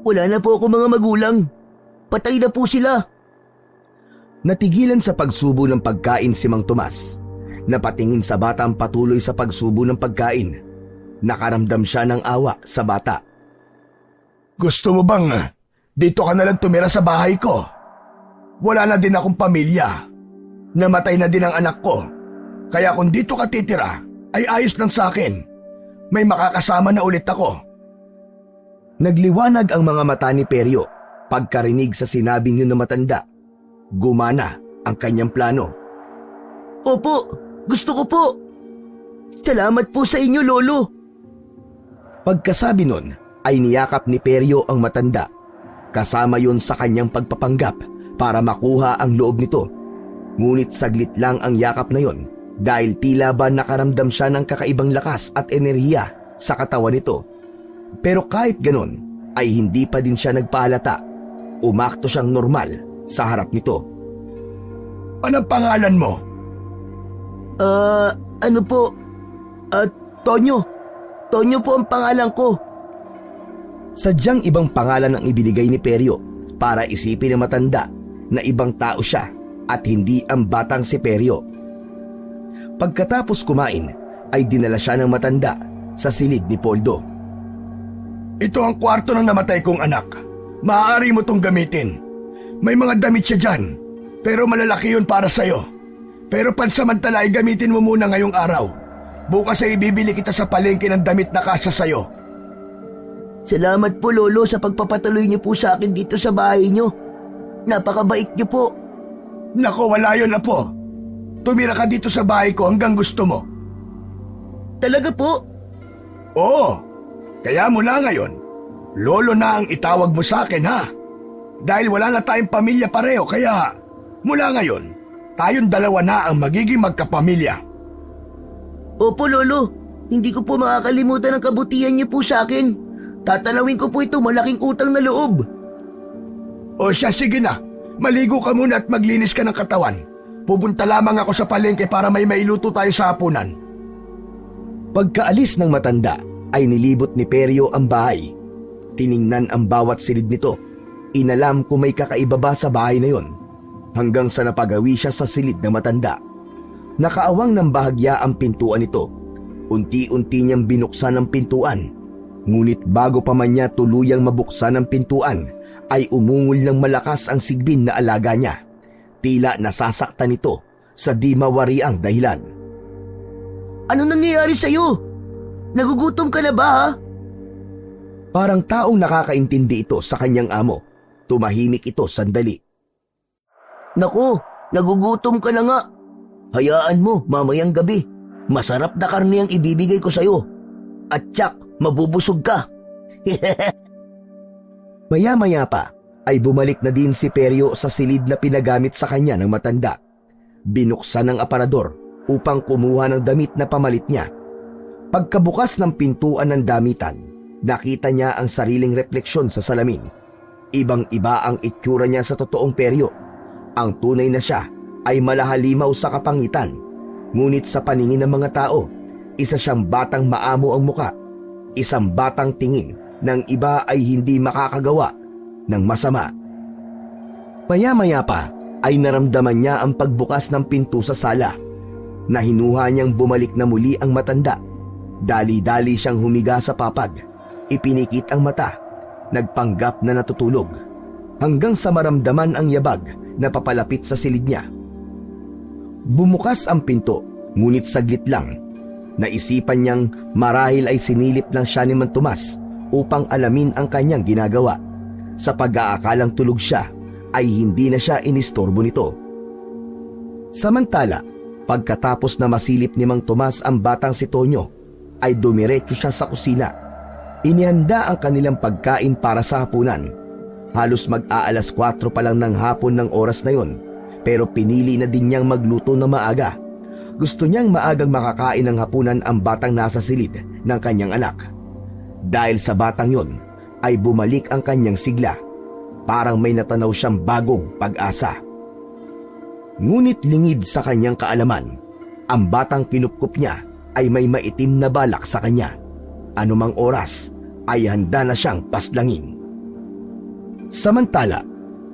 Wala na po ako mga magulang. Patay na po sila. Natigilan sa pagsubo ng pagkain si Mang Tomas. Napatingin sa bata ang patuloy sa pagsubo ng pagkain. Nakaramdam siya ng awa sa bata. Gusto mo bang dito ka na lang tumira sa bahay ko? Wala na din akong pamilya. Namatay na din ang anak ko. Kaya kung dito ka titira, ay ayos lang sa akin. May makakasama na ulit ako. Nagliwanag ang mga mata ni Peryo pagkarinig sa sinabing yun na matanda. Gumana ang kanyang plano. Opo, gusto ko po. Salamat po sa inyo, Lolo. Pagkasabi nun, ay niyakap ni Peryo ang matanda. Kasama yun sa kanyang pagpapanggap para makuha ang loob nito. Ngunit saglit lang ang yakap na yon dahil tila ba nakaramdam siya ng kakaibang lakas at enerhiya sa katawan nito. Pero kahit ganon, ay hindi pa din siya nagpahalata. Umakto siyang normal sa harap nito. Anong pangalan mo? Ano po? Tonyo. Tonyo po ang pangalan ko. Sadyang ibang pangalan ang ibinigay ni Peryo para isipin ng matanda na ibang tao siya at hindi ang batang si Peryo. Pagkatapos kumain, ay dinala siya ng matanda sa silid ni Poldo. Ito ang kwarto ng namatay kong anak. Maaari mo tong gamitin. May mga damit siya dyan, pero malalaki yun para sa'yo. Pero pansamantala ay gamitin mo muna ngayong araw. Bukas ay ibibili kita sa palengke ng damit na kasya sa'yo. Salamat po, Lolo, sa pagpapatuloy niyo po sa akin dito sa bahay niyo. Napakabait niyo po. Nako, wala yun, Apo. Tumira ka dito sa bahay ko hanggang gusto mo. Talaga po? Oo, kaya mula ngayon, Lolo na ang itawag mo sa akin, ha? Dahil wala na tayong pamilya pareho, kaya mula ngayon, tayong dalawa na ang magiging magkapamilya. Opo, Lolo. Hindi ko po makakalimutan ang kabutihan niyo po sa akin. Tatanawin ko po ito malaking utang na loob. O siya, sige na. Maligo ka muna at maglinis ka ng katawan. Pupunta lamang ako sa palengke para may mailuto tayo sa hapunan. Pagkaalis ng matanda, ay nilibot ni Peryo ang bahay. Tiningnan ang bawat silid nito. Inalam kung may kakaiba ba sa bahay na yon. Hanggang sa napagawi siya sa silid ng matanda. Nakaawang ng bahagya ang pintuan nito. Unti-unti niyang binuksan ang pintuan. Ngunit bago pa man niya tuluyang mabuksan ang pintuan, ay umungol ng malakas ang sigbin na alaga niya. Tila nasasaktan ito sa di mawariang dahilan. Ano nangyayari sa'yo? Nagugutom ka na ba, ha? Parang taong nakakaintindi ito sa kanyang amo. Tumahimik ito sandali. Naku, nagugutom ka na nga. Hayaan mo, mamayang gabi. Masarap na karne ang ibibigay ko sa'yo. At tsak, mabubusog ka. Maya-maya pa, ay bumalik na din si Peryo sa silid na pinagamit sa kanya ng matanda. Binuksan ng aparador upang kumuha ng damit na pamalit niya. Pagkabukas ng pintuan ng damitan, nakita niya ang sariling refleksyon sa salamin. Ibang-iba ang itsura niya sa totoong Peryo. Ang tunay na siya ay malahalimaw sa kapangitan. Ngunit sa paningin ng mga tao, isa siyang batang maamo ang muka. Isang batang tingin ng iba ay hindi makakagawa ng masama. Maya-maya pa ay naramdaman niya ang pagbukas ng pinto sa sala. Nahinuha niyang bumalik na muli ang matanda. Dali-dali siyang humiga sa papag. Ipinikit ang mata. Nagpanggap na natutulog. Hanggang sa maramdaman ang yabag na papalapit sa silid niya. Bumukas ang pinto, ngunit saglit lang. Naisipan niyang marahil ay sinilip lang siya ni Mang Tomas upang alamin ang kanyang ginagawa. Sa pag-aakalang tulog siya, ay hindi na siya inistorbo nito. Samantala, pagkatapos na masilip ni Mang Tomas ang batang si Tonyo, ay dumiretso siya sa kusina. Inihanda ang kanilang pagkain para sa hapunan. Halos mag-aalas 4 pa lang ng hapon ng oras na yon, pero pinili na din niyang magluto na maaga. Gusto niyang maagang makakain ng hapunan ang batang nasa silid ng kanyang anak. Dahil sa batang yon, ay bumalik ang kanyang sigla. Parang may natanaw siyang bagong pag-asa. Ngunit lingid sa kanyang kaalaman, ang batang kinupkup niya ay may maitim na balak sa kanya. Anumang oras ay handa na siyang paslangin. Samantala,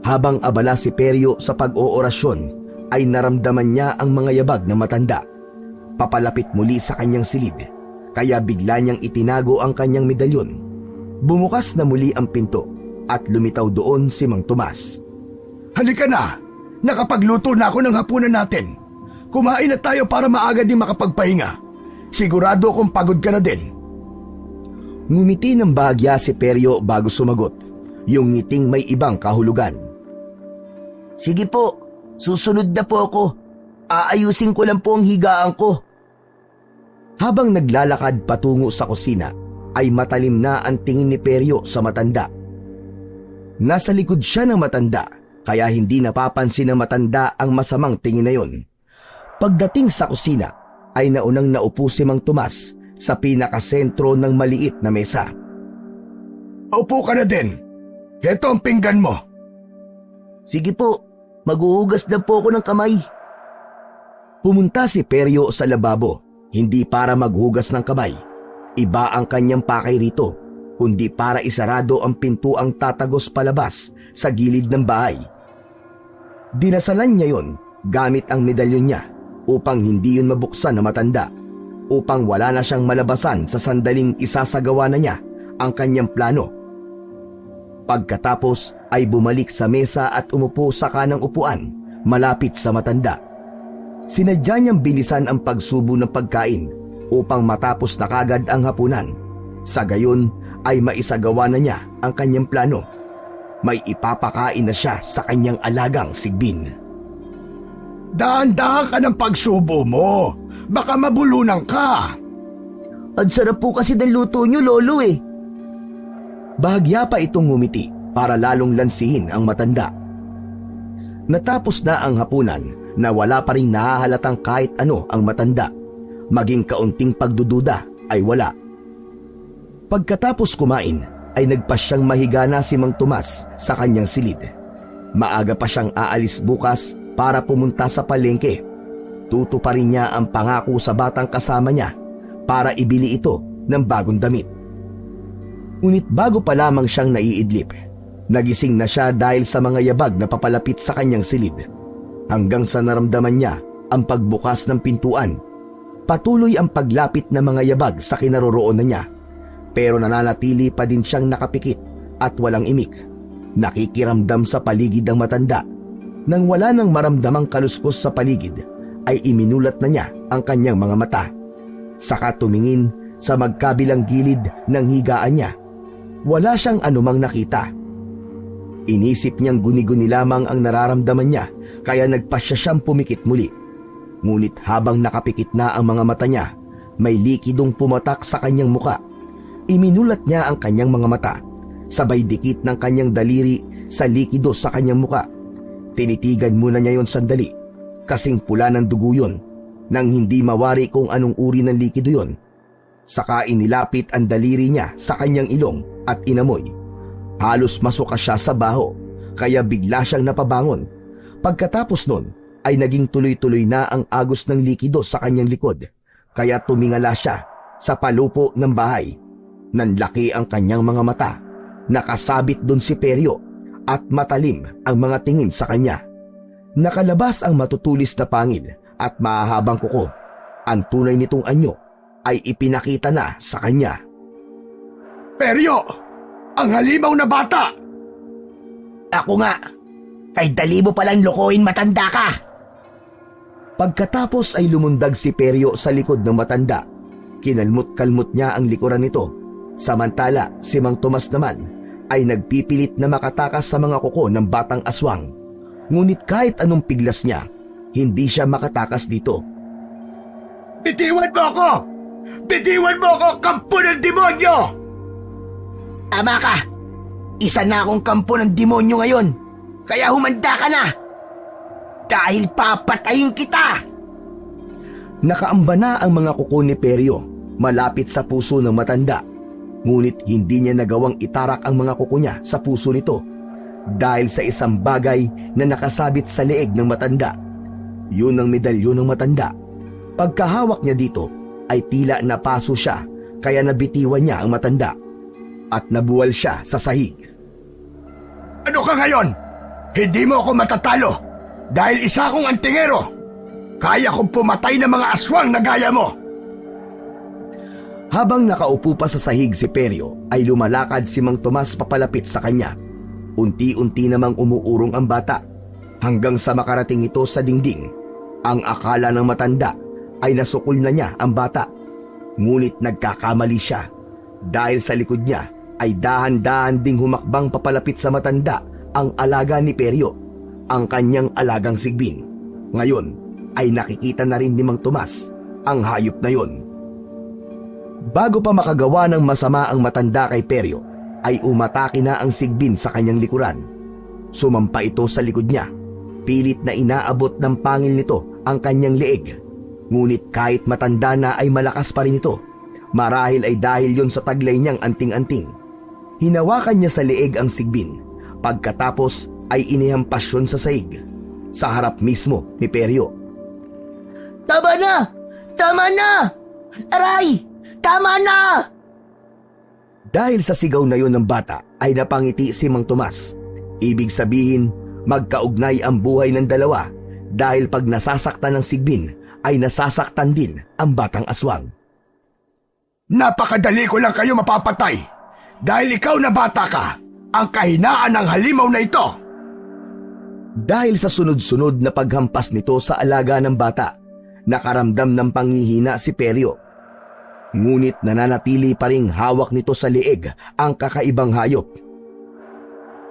habang abala si Peryo sa pag-oorasyon, ay naramdaman niya ang mga yabag na matanda. Papalapit muli sa kanyang silid, kaya bigla niyang itinago ang kanyang medalyon. Bumukas na muli ang pinto at lumitaw doon si Mang Tomas. Halika na! Nakapagluto na ako ng hapunan natin. Kumain na tayo para maaga din makapagpahinga. Sigurado akong pagod ka na din. Ngumiti ng bahagya si Peryo bago sumagot, yung ngiting may ibang kahulugan. Sige po, susunod na po ako. Aayusin ko lang po ang higaan ko. Habang naglalakad patungo sa kusina, ay matalim na ang tingin ni Peryo sa matanda. Nasa likod siya ng matanda, kaya hindi napapansin ng matanda ang masamang tingin na yon. Pagdating sa kusina, ay naunang naupo si Mang Tomas sa pinakasentro ng maliit na mesa. Upo ka na din. Heto ang pinggan mo. Sige po, maghuhugas na po ako ng kamay. Pumunta si Peryo sa lababo, hindi para maghugas ng kamay. Iba ang kanyang pakay rito, kundi para isarado ang pintuang tatagos palabas sa gilid ng bahay. Dinasalan niya yon gamit ang medalyon niya upang hindi yun mabuksan na matanda, upang wala na siyang malabasan sa sandaling isasagawa na niya ang kanyang plano. Pagkatapos ay bumalik sa mesa at umupo sa kanang upuan malapit sa matanda. Sinadya niyang bilisan ang pagsubo ng pagkain upang matapos na kagad ang hapunan. Sa gayon ay maisagawa na niya ang kanyang plano. May ipapakain na siya sa kanyang alagang sigbin. Dahan-dahan ka ng pagsubo mo. Baka mabulunan ka. Ang sarap po kasi ng luto niyo, Lolo eh. Bahagya pa itong ngumiti para lalong lansihin ang matanda. Natapos na ang hapunan na wala pa rin nahahalatang kahit ano ang matanda. Maging kaunting pagdududa ay wala. Pagkatapos kumain ay nagpasyang mahiga na si Mang Tomas sa kanyang silid. Maaga pa siyang aalis bukas para pumunta sa palengke. Tutuparin niya ang pangako sa batang kasama niya para ibili ito ng bagong damit. Ngunit bago pa lamang siyang naiidlip, nagising na siya dahil sa mga yabag na papalapit sa kanyang silid. Hanggang sa naramdaman niya ang pagbukas ng pintuan. Patuloy ang paglapit ng mga yabag sa kinaroroonan niya, pero nananatili pa din siyang nakapikit at walang imik. Nakikiramdam sa paligid ang matanda. Nang wala nang maramdamang kaluskos sa paligid, ay iminulat na niya ang kanyang mga mata. Saka tumingin sa magkabilang gilid ng higaan niya. Wala siyang anumang nakita. Inisip niyang guni-guni lamang ang nararamdaman niya, kaya nagpasya siyang pumikit muli. Ngunit habang nakapikit na ang mga mata niya, may likidong pumatak sa kanyang muka. Iminulat niya ang kanyang mga mata, sabay dikit ng kanyang daliri sa likido sa kanyang muka. Tinitigan muna niya yon sandali, kasing pula ng dugo yon, nang hindi mawari kung anong uri ng likido yon. Saka inilapit ang daliri niya sa kanyang ilong at inamoy. Halos masuka siya sa baho, kaya bigla siyang napabangon. Pagkatapos nun, ay naging tuloy-tuloy na ang agos ng likido sa kanyang likod, kaya tumingala siya sa palupo ng bahay. Nanlaki ang kanyang mga mata, nakasabit dun si Peryo, at matalim ang mga tingin sa kanya. Nakalabas ang matutulis na pangil at mahahabang kuko. Ang tunay nitong anyo ay ipinakita na sa kanya. Peryo! Ang halimaw na bata! Ako nga, kay dali mo palang lokohin, matanda ka. Pagkatapos ay lumundag si Peryo sa likod ng matanda. Kinalmot-kalmot niya ang likuran nito. Samantala, si Mang Tomas naman ay nagpipilit na makatakas sa mga kuko ng batang aswang. Ngunit kahit anong piglas niya, hindi siya makatakas dito. Bitiwan mo ako! Bitiwan mo ako, kampo ng demonyo! Tama ka. Isa na akong kampo ng demonyo ngayon. Kaya humanda ka na. Dahil papatayin kita. Nakaamba na ang mga kuko ni Peryo malapit sa puso ng matanda. Ngunit hindi niya nagawang itarak ang mga kuko niya sa puso nito dahil sa isang bagay na nakasabit sa leeg ng matanda. Yun ang medalyon ng matanda. Pagkahawak niya dito ay tila napaso siya, kaya nabitiwan niya ang matanda at nabuwal siya sa sahig. Ano ka ngayon? Hindi mo ako matatalo dahil isa akong antingero. Kaya kong pumatay ng mga aswang na gaya mo. Habang nakaupo pa sa sahig si Peryo, ay lumalakad si Mang Tomas papalapit sa kanya. Unti-unti namang umuurong ang bata hanggang sa makarating ito sa dingding. Ang akala ng matanda ay nasukol na niya ang bata. Ngunit nagkakamali siya dahil sa likod niya ay dahan-dahan ding humakbang papalapit sa matanda ang alaga ni Peryo, ang kanyang alagang Sigbin. Ngayon ay nakikita na rin ni Mang Tomas ang hayop na yon. Bago pa makagawa ng masama ang matanda kay Peryo, ay umatake na ang Sigbin sa kanyang likuran. Sumampa ito sa likod niya. Pilit na inaabot ng pangil nito ang kanyang leeg. Ngunit kahit matanda na ay malakas pa rin ito. Marahil ay dahil yon sa taglay niyang anting-anting. Hinawakan niya sa leeg ang Sigbin. Pagkatapos ay inihampas yun sa saig, sa harap mismo ni Peryo. Tama na! Tama na! Aray! Tama na! Dahil sa sigaw na yon ng bata ay napangiti si Mang Tomas. Ibig sabihin, magkaugnay ang buhay ng dalawa dahil pag nasasaktan ng Sigbin ay nasasaktan din ang batang aswang. Napakadali ko lang kayo mapapatay dahil ikaw na bata ka ang kahinaan ng halimaw na ito. Dahil sa sunod-sunod na paghampas nito sa alaga ng bata, nakaramdam ng panghihina si Peryo. Ngunit nananatili pa ring hawak nito sa leeg ang kakaibang hayop.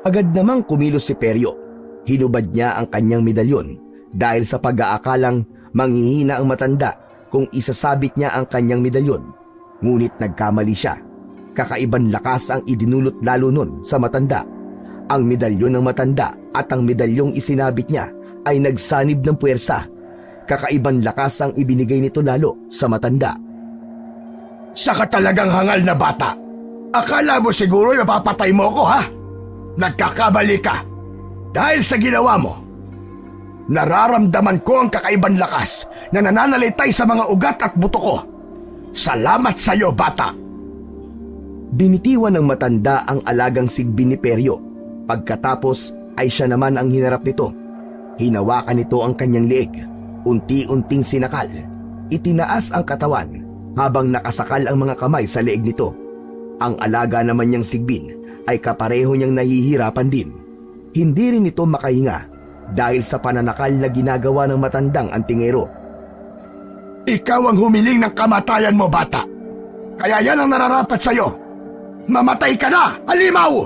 Agad namang kumilos si Peryo. Hinubad niya ang kanyang medalyon dahil sa pag-aakalang manghihina ang matanda kung isasabit niya ang kanyang medalyon. Ngunit nagkamali siya. Kakaibang lakas ang idinulot lalo nun sa matanda. Ang medalyon ng matanda at ang medalyong isinabit niya ay nagsanib ng puwersa. Kakaibang lakas ang ibinigay nito lalo sa matanda. Saka talagang hangal na bata. Akala mo siguro mapapatay mo ko, ha? Nagkakamali ka. Dahil sa ginawa mo, nararamdaman ko ang kakaibang lakas na nananalitay sa mga ugat at buto ko. Salamat sa iyo, bata. Binitiwan ng matanda ang alagang Sigbin ni Peryo. Pagkatapos ay siya naman ang hinarap nito. Hinawakan nito ang kanyang leeg. Unti-unting sinakal. Itinaas ang katawan habang nakasakal ang mga kamay sa leeg nito. Ang alaga naman niyang Sigbin ay kapareho niyang nahihirapan din. Hindi rin ito makahinga dahil sa pananakal na ginagawa ng matandang antingero. Ikaw ang humiling ng kamatayan mo, bata. Kaya yan ang nararapat sa iyo. Mamatay ka na, halimaw!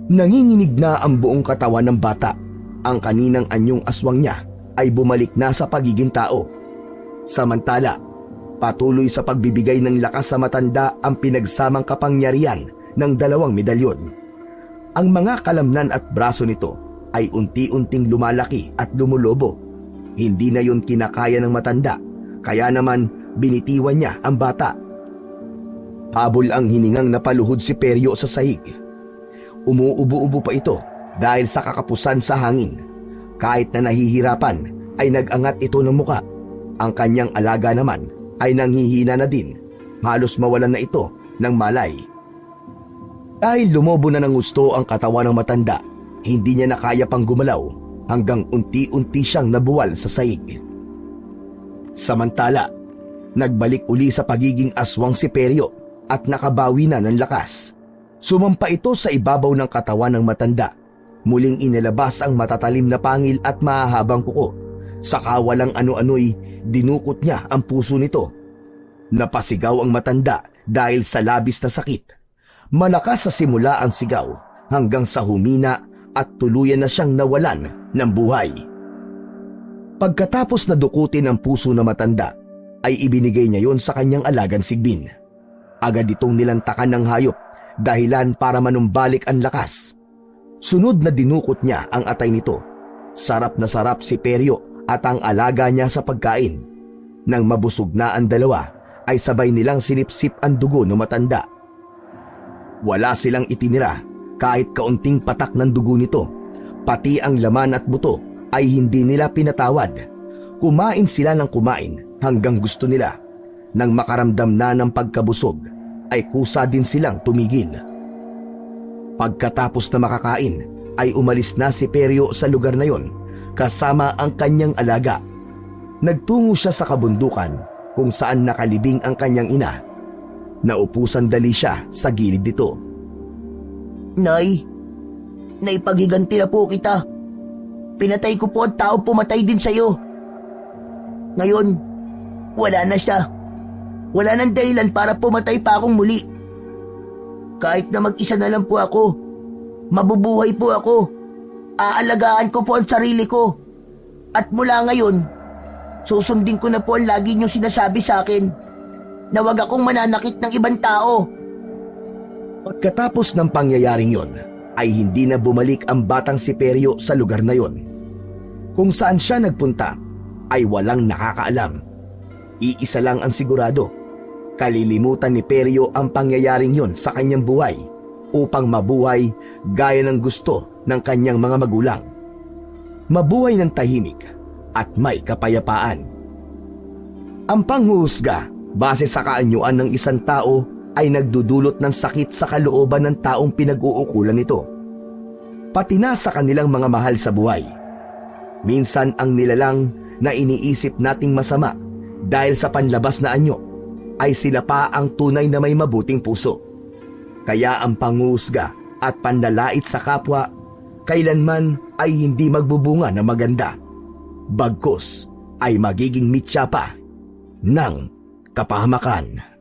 Nanginginig na ang buong katawan ng bata. Ang kaninang anyong aswang niya ay bumalik na sa pagiging tao. Samantala, patuloy sa pagbibigay ng lakas sa matanda ang pinagsamang kapangyarihan ng dalawang medalyon. Ang mga kalamnan at braso nito ay unti-unting lumalaki at lumulobo. Hindi na yun kinakaya ng matanda, kaya naman binitiwan niya ang bata. Habol ang hiningang napaluhod si Peryo sa sahig. Umuubo-ubo pa ito dahil sa kakapusan sa hangin. Kahit na nahihirapan ay nag-angat ito ng muka. Ang kanyang alaga naman ay nanghihina na din. Halos mawalan na ito ng malay. Dahil lumobo na ng gusto ang katawan ng matanda, hindi niya na kaya pang gumalaw hanggang unti-unti siyang nabuwal sa sahig. Samantala, nagbalik uli sa pagiging aswang si Peryo at nakabawi na ng lakas. Sumampa ito sa ibabaw ng katawan ng matanda. Muling inilabas ang matatalim na pangil at mahahabang kuko. Saka walang ano-ano'y dinukot niya ang puso nito. Napasigaw ang matanda dahil sa labis na sakit. Malakas sa simula ang sigaw hanggang sa humina at tuluyan na siyang nawalan ng buhay. Pagkatapos na dukutin ang puso na matanda, ay ibinigay niya yon sa kanyang alagang Sigbin. Agad itong nilantakan ng hayop, dahilan para manumbalik ang lakas. Sunod na dinukot niya ang atay nito. Sarap na sarap si Peryo at ang alaga niya sa pagkain. Nang mabusog na ang dalawa, ay sabay nilang sinipsip ang dugo ng matanda. Wala silang itinira kahit kaunting patak ng dugo nito. Pati ang laman at buto ay hindi nila pinatawad. Kumain sila ng kumain hanggang gusto nila. Nang makaramdam na ng pagkabusog, ay kusa din silang tumigil. Pagkatapos na makakain, ay umalis na si Peryo sa lugar na yon kasama ang kanyang alaga. Nagtungo siya sa kabundukan kung saan nakalibing ang kanyang ina. Naupo sandali siya sa gilid nito. Nay, naipagiganti na po kita. Pinatay ko po ang tao pumatay din sa'yo. Ngayon, wala na siya. Wala nang dahilan para pumatay pa akong muli. Kahit na mag-isa na lang po ako, mabubuhay po ako. Aalagaan ko po ang sarili ko. At mula ngayon, susundin ko na po ang lagi niyong sinasabi sa akin na wag akong mananakit ng ibang tao. Pagkatapos ng pangyayaring yon, ay hindi na bumalik ang batang si Perio sa lugar na yon. Kung saan siya nagpunta, ay walang nakakaalam. Iisa lang ang sigurado, kalilimutan ni Perio ang pangyayaring yon sa kanyang buhay upang mabuhay gaya ng gusto ng kanyang mga magulang. Mabuhay ng tahimik at may kapayapaan. Ang panghuhusga base sa kaanyuan ng isang tao ay nagdudulot ng sakit sa kalooban ng taong pinag-uukulan nito. Pati na sa kanilang mga mahal sa buhay. Minsan ang nilalang na iniisip nating masama dahil sa panlabas na anyo ay sila pa ang tunay na may mabuting puso. Kaya ang panghuhusga at panlalait sa kapwa kailanman ay hindi magbubunga na maganda. Bagkus ay magiging mitya pa ng kapahamakan.